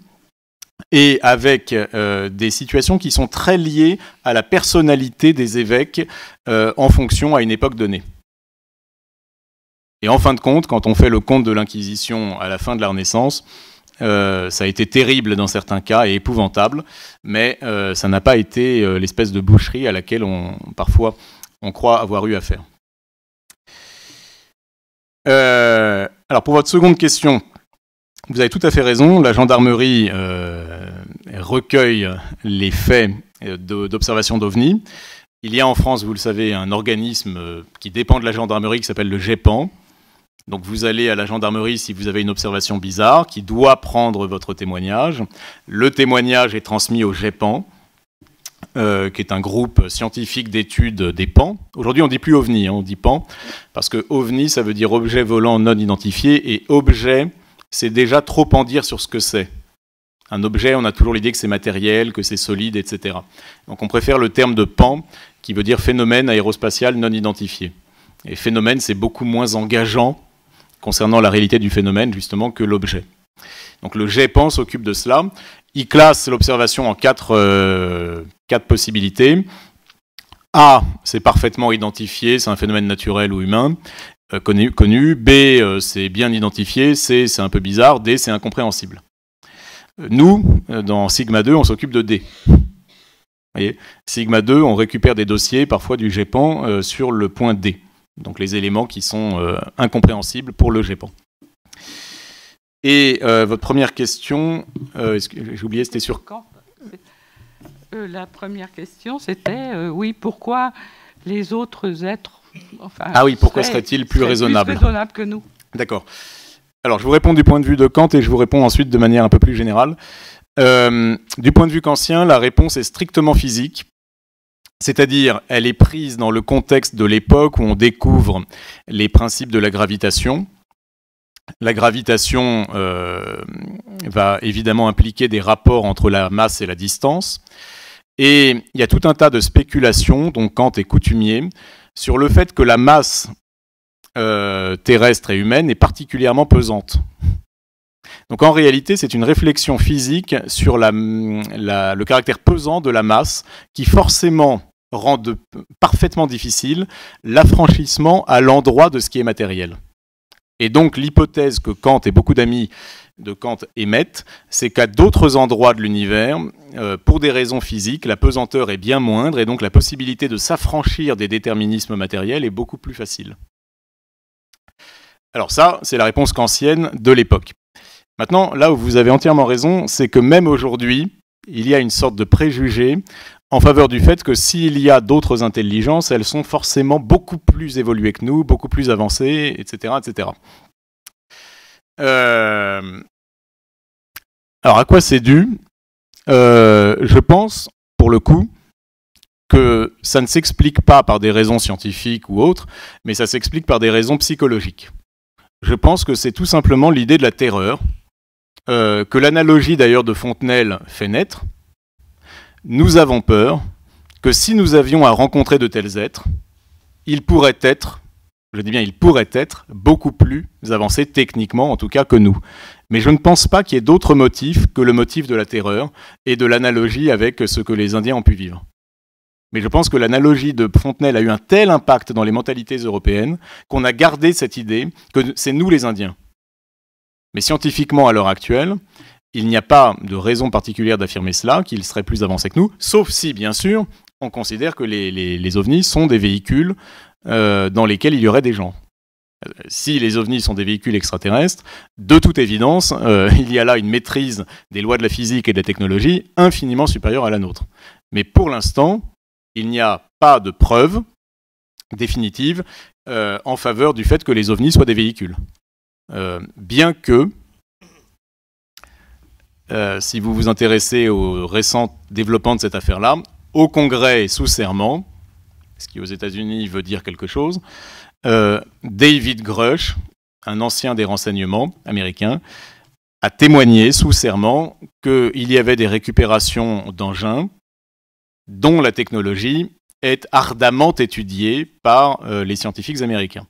et avec des situations qui sont très liées à la personnalité des évêques en fonction à une époque donnée. Et en fin de compte, quand on fait le compte de l'Inquisition à la fin de la Renaissance, ça a été terrible dans certains cas et épouvantable, mais ça n'a pas été l'espèce de boucherie à laquelle parfois on croit avoir eu affaire. Alors pour votre seconde question, vous avez tout à fait raison, la gendarmerie recueille les faits d'observation d'OVNI. Il y a en France, vous le savez, un organisme qui dépend de la gendarmerie qui s'appelle le GEPAN. Donc vous allez à la gendarmerie si vous avez une observation bizarre qui doit prendre votre témoignage. Le témoignage est transmis au GEPAN, qui est un groupe scientifique d'études des PAN. Aujourd'hui, on ne dit plus OVNI, on dit PAN, parce que OVNI, ça veut dire objet volant non identifié, et objet, c'est déjà trop en dire sur ce que c'est. Un objet, on a toujours l'idée que c'est matériel, que c'est solide, etc. Donc on préfère le terme de PAN, qui veut dire phénomène aérospatial non identifié. Et phénomène, c'est beaucoup moins engageant concernant la réalité du phénomène, justement, que l'objet. Donc le GEPAN s'occupe de cela. Il classe l'observation en quatre possibilités. A, c'est parfaitement identifié, c'est un phénomène naturel ou humain, connu. B, c'est bien identifié. C, c'est un peu bizarre. D, c'est incompréhensible. Nous, dans Sigma 2, on s'occupe de D. Vous voyez, Sigma 2, on récupère des dossiers, parfois du GEPAN, sur le point D. Donc les éléments qui sont incompréhensibles pour le GEPAN. Et votre première question, j'ai oublié, c'était sur quand? La première question, c'était, oui, pourquoi les autres êtres... Enfin, ah oui, pourquoi serait-il plus raisonnable? Plus raisonnable que nous. D'accord. Alors, je vous réponds du point de vue de Kant et je vous réponds ensuite de manière un peu plus générale. Du point de vue kantien, la réponse est strictement physique. C'est-à-dire, elle est prise dans le contexte de l'époque où on découvre les principes de la gravitation. La gravitation va évidemment impliquer des rapports entre la masse et la distance. Et il y a tout un tas de spéculations, dont Kant est coutumier, sur le fait que la masse terrestre et humaine est particulièrement pesante. Donc en réalité, c'est une réflexion physique sur le caractère pesant de la masse qui forcément rend parfaitement difficile l'affranchissement à l'endroit de ce qui est matériel. Et donc l'hypothèse que Kant et beaucoup d'amis de Kant émettent, c'est qu'à d'autres endroits de l'univers, pour des raisons physiques, la pesanteur est bien moindre et donc la possibilité de s'affranchir des déterminismes matériels est beaucoup plus facile. Alors ça, c'est la réponse kantienne de l'époque. Maintenant, là où vous avez entièrement raison, c'est que même aujourd'hui, il y a une sorte de préjugé en faveur du fait que s'il y a d'autres intelligences, elles sont forcément beaucoup plus évoluées que nous, beaucoup plus avancées, etc. etc. Alors à quoi c'est dû? Je pense, pour le coup, que ça ne s'explique pas par des raisons scientifiques ou autres, mais ça s'explique par des raisons psychologiques. Je pense que c'est tout simplement l'idée de la terreur, que l'analogie d'ailleurs de Fontenelle fait naître. Nous avons peur que si nous avions à rencontrer de tels êtres, ils pourraient être, je dis bien ils pourraient être, beaucoup plus avancés techniquement en tout cas que nous. Mais je ne pense pas qu'il y ait d'autres motifs que le motif de la terreur et de l'analogie avec ce que les Indiens ont pu vivre. Mais je pense que l'analogie de Fontenelle a eu un tel impact dans les mentalités européennes qu'on a gardé cette idée que c'est nous les Indiens. Mais scientifiquement, à l'heure actuelle, il n'y a pas de raison particulière d'affirmer cela, qu'ils seraient plus avancés que nous, sauf si, bien sûr, on considère que les ovnis sont des véhicules dans lesquels il y aurait des gens. Si les ovnis sont des véhicules extraterrestres, de toute évidence, il y a là une maîtrise des lois de la physique et de la technologie infiniment supérieure à la nôtre. Mais pour l'instant, il n'y a pas de preuve définitive en faveur du fait que les ovnis soient des véhicules. Bien que, si vous vous intéressez au récent développement de cette affaire-là, au Congrès sous serment, ce qui aux États-Unis veut dire quelque chose, David Grush, un ancien des renseignements américains, a témoigné sous serment qu'il y avait des récupérations d'engins dont la technologie est ardemment étudiée par les scientifiques américains.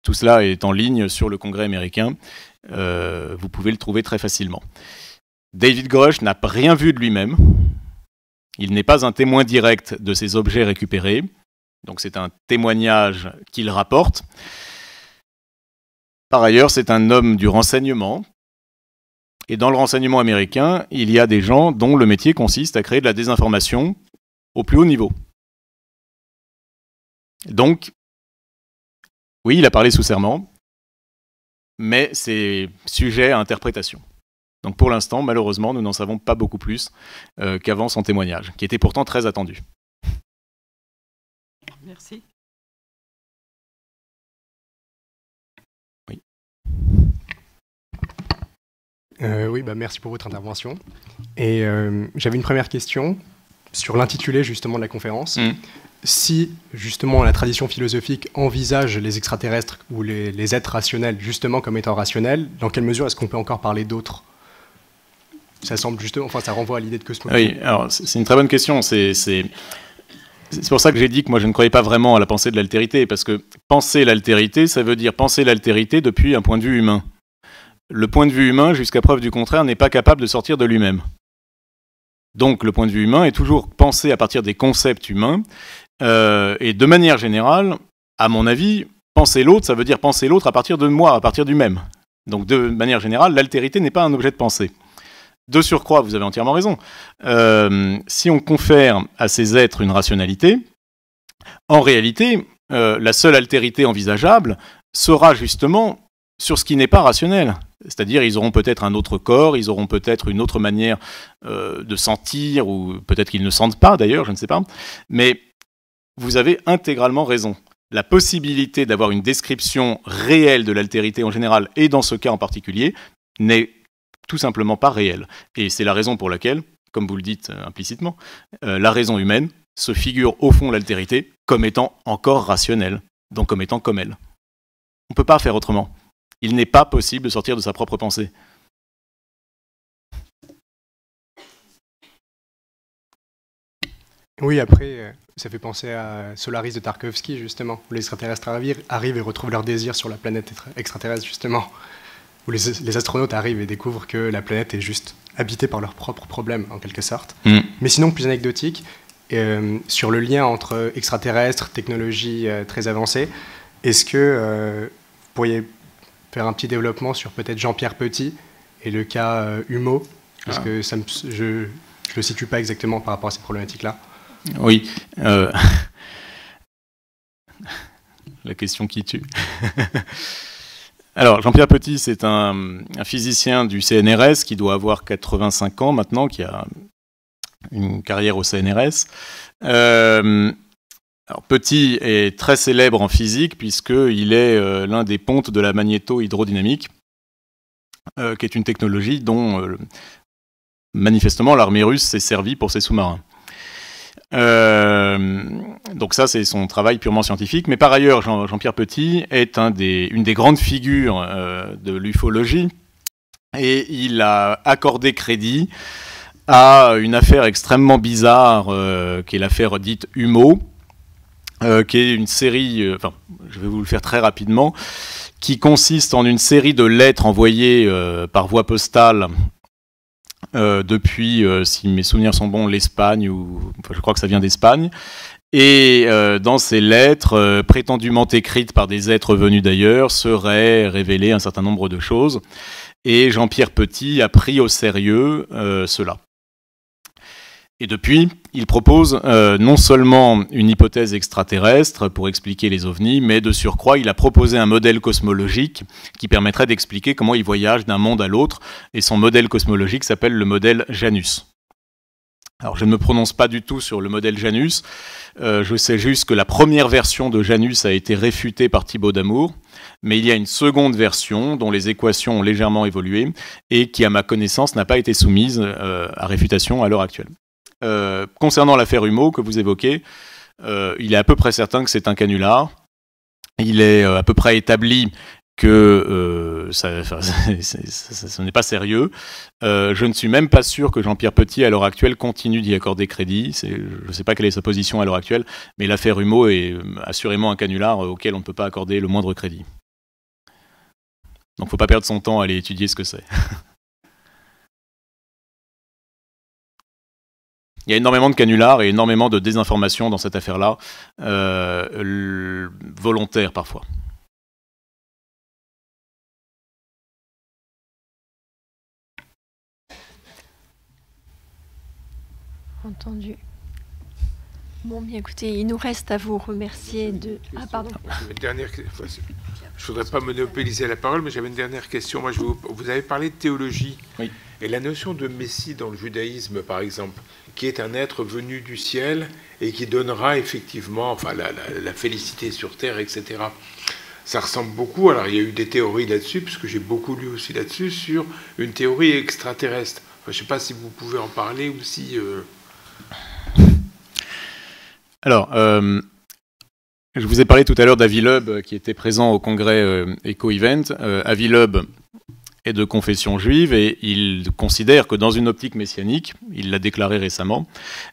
Tout cela est en ligne sur le Congrès américain. Vous pouvez le trouver très facilement. David Grush n'a rien vu de lui-même. Il n'est pas un témoin direct de ces objets récupérés. Donc c'est un témoignage qu'il rapporte. Par ailleurs, c'est un homme du renseignement. Et dans le renseignement américain, il y a des gens dont le métier consiste à créer de la désinformation au plus haut niveau. Donc, oui, il a parlé sous serment, mais c'est sujet à interprétation. Donc pour l'instant, malheureusement, nous n'en savons pas beaucoup plus qu'avant son témoignage, qui était pourtant très attendu. Merci. Oui. Oui, merci pour votre intervention. Et j'avais une première question sur l'intitulé justement de la conférence. Si justement la tradition philosophique envisage les extraterrestres ou les êtres rationnels justement comme étant rationnels, dans quelle mesure est-ce qu'on peut encore parler d'autres? Ça semble justement, ça renvoie à l'idée de cosmologie. Oui, alors c'est une très bonne question. C'est pour ça que j'ai dit que moi je ne croyais pas vraiment à la pensée de l'altérité, parce que penser l'altérité, ça veut dire penser l'altérité depuis un point de vue humain. Le point de vue humain, jusqu'à preuve du contraire, n'est pas capable de sortir de lui-même. Donc le point de vue humain est toujours pensé à partir des concepts humains, et de manière générale, à mon avis, penser l'autre, ça veut dire penser l'autre à partir de moi, à partir du même. Donc de manière générale, l'altérité n'est pas un objet de pensée. De surcroît, vous avez entièrement raison, si on confère à ces êtres une rationalité, en réalité, la seule altérité envisageable sera justement sur ce qui n'est pas rationnel. C'est-à-dire, ils auront peut-être un autre corps, ils auront peut-être une autre manière de sentir, ou peut-être qu'ils ne sentent pas d'ailleurs, je ne sais pas. Mais vous avez intégralement raison. La possibilité d'avoir une description réelle de l'altérité en général, et dans ce cas en particulier, n'est tout simplement pas réelle. Et c'est la raison pour laquelle, comme vous le dites implicitement, la raison humaine se figure au fond l'altérité comme étant encore rationnelle, donc comme étant comme elle. On ne peut pas faire autrement. Il n'est pas possible de sortir de sa propre pensée. Oui, après, ça fait penser à Solaris de Tarkovsky, justement, où les extraterrestres arrivent et retrouvent leur désir sur la planète extraterrestre, justement, où les astronautes arrivent et découvrent que la planète est juste habitée par leurs propres problèmes, en quelque sorte. Mais sinon, plus anecdotique, sur le lien entre extraterrestres, technologie très avancée, est-ce que vous pourriez faire un petit développement sur peut-être Jean-Pierre Petit et le cas Humo, parce que je ne le situe pas exactement par rapport à ces problématiques-là. Oui. La question qui tue. Alors, Jean-Pierre Petit, c'est un physicien du CNRS qui doit avoir 85 ans maintenant, qui a une carrière au CNRS. Alors, Petit est très célèbre en physique puisqu'il est l'un des pontes de la magnéto-hydrodynamique, qui est une technologie dont manifestement l'armée russe s'est servie pour ses sous-marins. Donc ça, c'est son travail purement scientifique. Mais par ailleurs, Jean-Pierre Petit est une des grandes figures de l'ufologie, et il a accordé crédit à une affaire extrêmement bizarre, qui est l'affaire dite Humo, qui est une série, je vais vous le faire très rapidement, qui consiste en une série de lettres envoyées par voie postale depuis, si mes souvenirs sont bons, l'Espagne, je crois que ça vient d'Espagne. Et dans ces lettres, prétendument écrites par des êtres venus d'ailleurs, seraient révélées un certain nombre de choses. Et Jean-Pierre Petit a pris au sérieux cela. Et depuis, il propose non seulement une hypothèse extraterrestre pour expliquer les ovnis, mais de surcroît, il a proposé un modèle cosmologique qui permettrait d'expliquer comment il voyage d'un monde à l'autre. Et son modèle cosmologique s'appelle le modèle Janus. Alors, je ne me prononce pas du tout sur le modèle Janus. Je sais juste que la première version de Janus a été réfutée par Thibaut Damour. Mais il y a une seconde version dont les équations ont légèrement évolué et qui, à ma connaissance, n'a pas été soumise à réfutation à l'heure actuelle. Concernant l'affaire Humo que vous évoquez, il est à peu près certain que c'est un canular. Il est à peu près établi que ce n'est pas sérieux. Je ne suis même pas sûr que Jean-Pierre Petit, à l'heure actuelle, continue d'y accorder crédit. Je ne sais pas quelle est sa position à l'heure actuelle, mais l'affaire Humo est assurément un canular auquel on ne peut pas accorder le moindre crédit. Donc il ne faut pas perdre son temps à aller étudier ce que c'est. Il y a énormément de canulars et énormément de désinformation dans cette affaire-là, volontaire parfois. Entendu. Bon, bien écoutez, il nous reste à vous remercier de... Ah, pardon. Je ne voudrais pas monopoliser la parole, mais j'avais une dernière question. Moi, vous avez parlé de théologie. Oui. Et la notion de Messie dans le judaïsme, par exemple, qui est un être venu du ciel et qui donnera effectivement la félicité sur terre, etc. Ça ressemble beaucoup, alors il y a eu des théories là-dessus, puisque j'ai beaucoup lu aussi là-dessus, sur une théorie extraterrestre. Enfin, je ne sais pas si vous pouvez en parler ou si... Alors, je vous ai parlé tout à l'heure d'Avi Loeb, qui était présent au congrès Eco-Event. Avi Loeb est de confession juive et il considère que dans une optique messianique, il l'a déclaré récemment,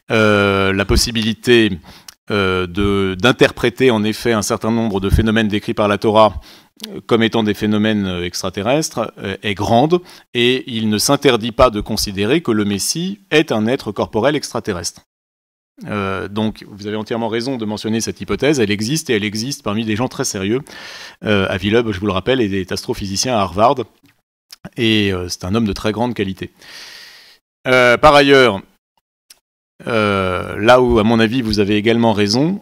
la possibilité d'interpréter en effet un certain nombre de phénomènes décrits par la Torah comme étant des phénomènes extraterrestres est grande, et il ne s'interdit pas de considérer que le Messie est un être corporel extraterrestre. Donc vous avez entièrement raison de mentionner cette hypothèse, elle existe, et elle existe parmi des gens très sérieux. Avi Loeb, je vous le rappelle, est astrophysicien à Harvard, et c'est un homme de très grande qualité. Par ailleurs, là où à mon avis vous avez également raison,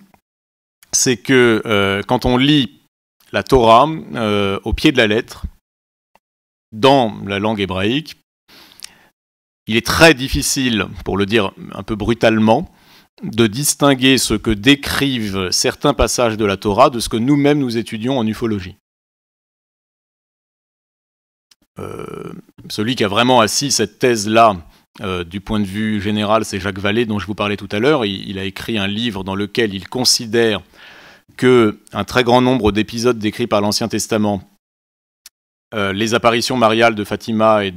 c'est que quand on lit la Torah au pied de la lettre, dans la langue hébraïque, il est très difficile, pour le dire un peu brutalement, de distinguer ce que décrivent certains passages de la Torah de ce que nous-mêmes nous étudions en ufologie. Celui qui a vraiment assis cette thèse-là, du point de vue général, c'est Jacques Vallée, dont je vous parlais tout à l'heure. Il a écrit un livre dans lequel il considère qu'un très grand nombre d'épisodes décrits par l'Ancien Testament, les apparitions mariales de Fatima et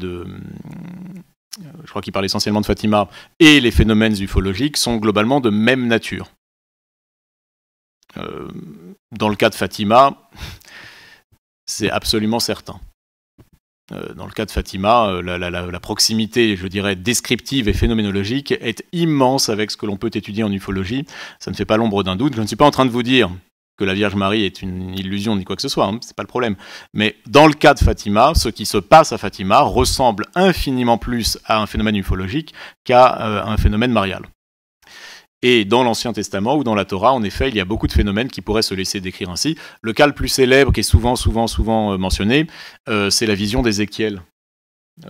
je crois qu'il parle essentiellement de Fatima, et les phénomènes ufologiques sont globalement de même nature. Dans le cas de Fatima, c'est absolument certain. Dans le cas de Fatima, la proximité, je dirais, descriptive et phénoménologique est immense avec ce que l'on peut étudier en ufologie. Ça ne fait pas l'ombre d'un doute. Je ne suis pas en train de vous dire que la Vierge Marie est une illusion ni quoi que ce soit, hein, c'est pas le problème. Mais dans le cas de Fatima, ce qui se passe à Fatima ressemble infiniment plus à un phénomène ufologique qu'à un phénomène marial. Et dans l'Ancien Testament ou dans la Torah, en effet, il y a beaucoup de phénomènes qui pourraient se laisser décrire ainsi. Le cas le plus célèbre, qui est souvent mentionné, c'est la vision d'Ézéchiel.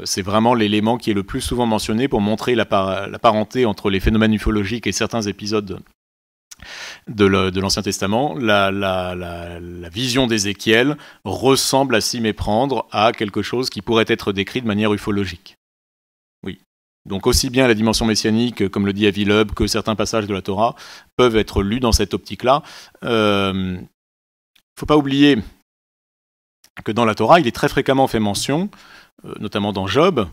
C'est vraiment l'élément qui est le plus souvent mentionné pour montrer la parenté entre les phénomènes ufologiques et certains épisodes de l'Ancien Testament. La vision d'Ézéchiel ressemble à s'y méprendre à quelque chose qui pourrait être décrit de manière ufologique. Oui. Donc aussi bien la dimension messianique, comme le dit Avi Loeb, que certains passages de la Torah peuvent être lus dans cette optique-là. Il ne faut pas oublier que dans la Torah, il est très fréquemment fait mention, notamment dans Job,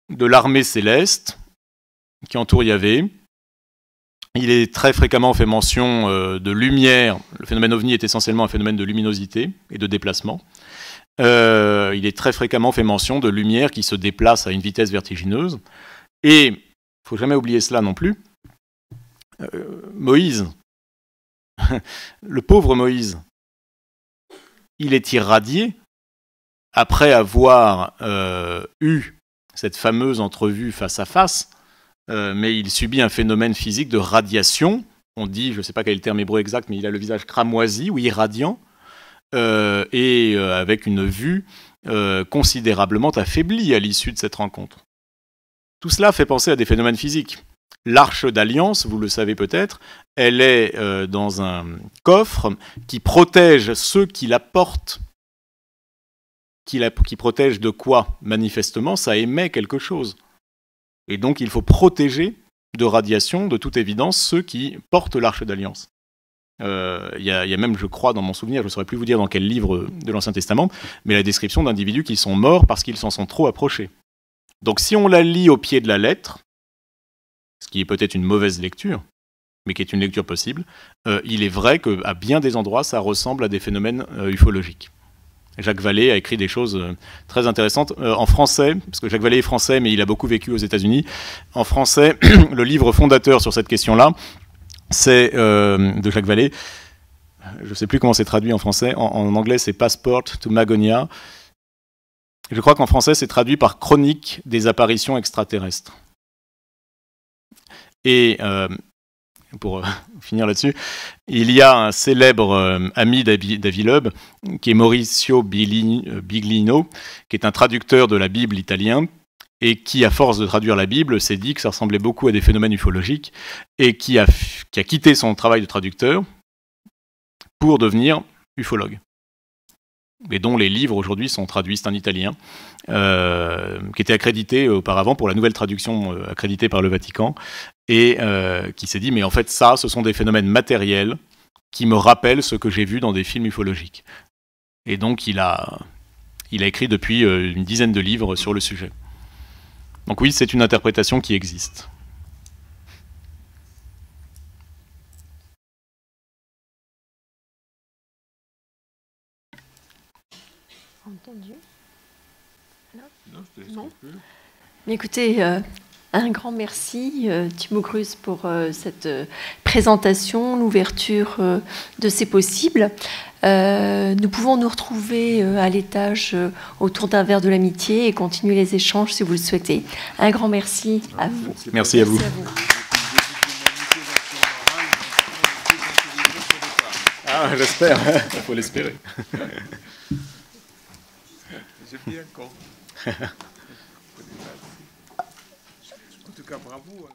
de l'armée céleste qui entoure Yahvé. Il est très fréquemment fait mention de lumière. Le phénomène ovni est essentiellement un phénomène de luminosité et de déplacement. Il est très fréquemment fait mention de lumière qui se déplace à une vitesse vertigineuse. Et il ne faut jamais oublier cela non plus. Moïse, le pauvre Moïse, il est irradié après avoir eu cette fameuse entrevue face à face, mais il subit un phénomène physique de radiation. On dit, je ne sais pas quel est le terme hébreu exact, mais il a le visage cramoisi ou irradiant, et avec une vue considérablement affaiblie à l'issue de cette rencontre. Tout cela fait penser à des phénomènes physiques. L'arche d'alliance, vous le savez peut-être, elle est dans un coffre qui protège ceux qui la portent. Qui protège de quoi? Manifestement, ça émet quelque chose. Et donc, il faut protéger de radiation, de toute évidence, ceux qui portent l'arche d'alliance. Il y a même, je crois, dans mon souvenir, je ne saurais plus vous dire dans quel livre de l'Ancien Testament, mais la description d'individus qui sont morts parce qu'ils s'en sont trop approchés. Donc si on la lit au pied de la lettre, ce qui est peut-être une mauvaise lecture, mais qui est une lecture possible, il est vrai qu'à bien des endroits, ça ressemble à des phénomènes ufologiques. Jacques Vallée a écrit des choses très intéressantes en français, parce que Jacques Vallée est français, mais il a beaucoup vécu aux États-Unis. En français, le livre fondateur sur cette question-là, c'est de Jacques Vallée. Je ne sais plus comment c'est traduit en français. En anglais, c'est Passport to Magonia. Je crois qu'en français, c'est traduit par Chronique des apparitions extraterrestres. Et pour finir là-dessus, il y a un célèbre ami d'Avi Loeb, qui est Mauricio Biglino, qui est un traducteur de la Bible italien, et qui, à force de traduire la Bible, s'est dit que ça ressemblait beaucoup à des phénomènes ufologiques, et qui a quitté son travail de traducteur pour devenir ufologue. Et dont les livres aujourd'hui sont traduits, c'est un Italien, qui était accrédité auparavant pour la nouvelle traduction accréditée par le Vatican, et qui s'est dit, mais en fait ça, ce sont des phénomènes matériels qui me rappellent ce que j'ai vu dans des films ufologiques. Et donc il a écrit depuis une dizaine de livres sur le sujet. Donc oui, c'est une interprétation qui existe. Entendu. Non. Mais écoutez, un grand merci, Timo Kruse, pour cette présentation, l'ouverture de C'est possible. Nous pouvons nous retrouver à l'étage autour d'un verre de l'amitié et continuer les échanges si vous le souhaitez. Un grand merci à vous. Merci à vous. Ah, j'espère, il faut l'espérer. J'ai bien compris. En tout cas, bravo.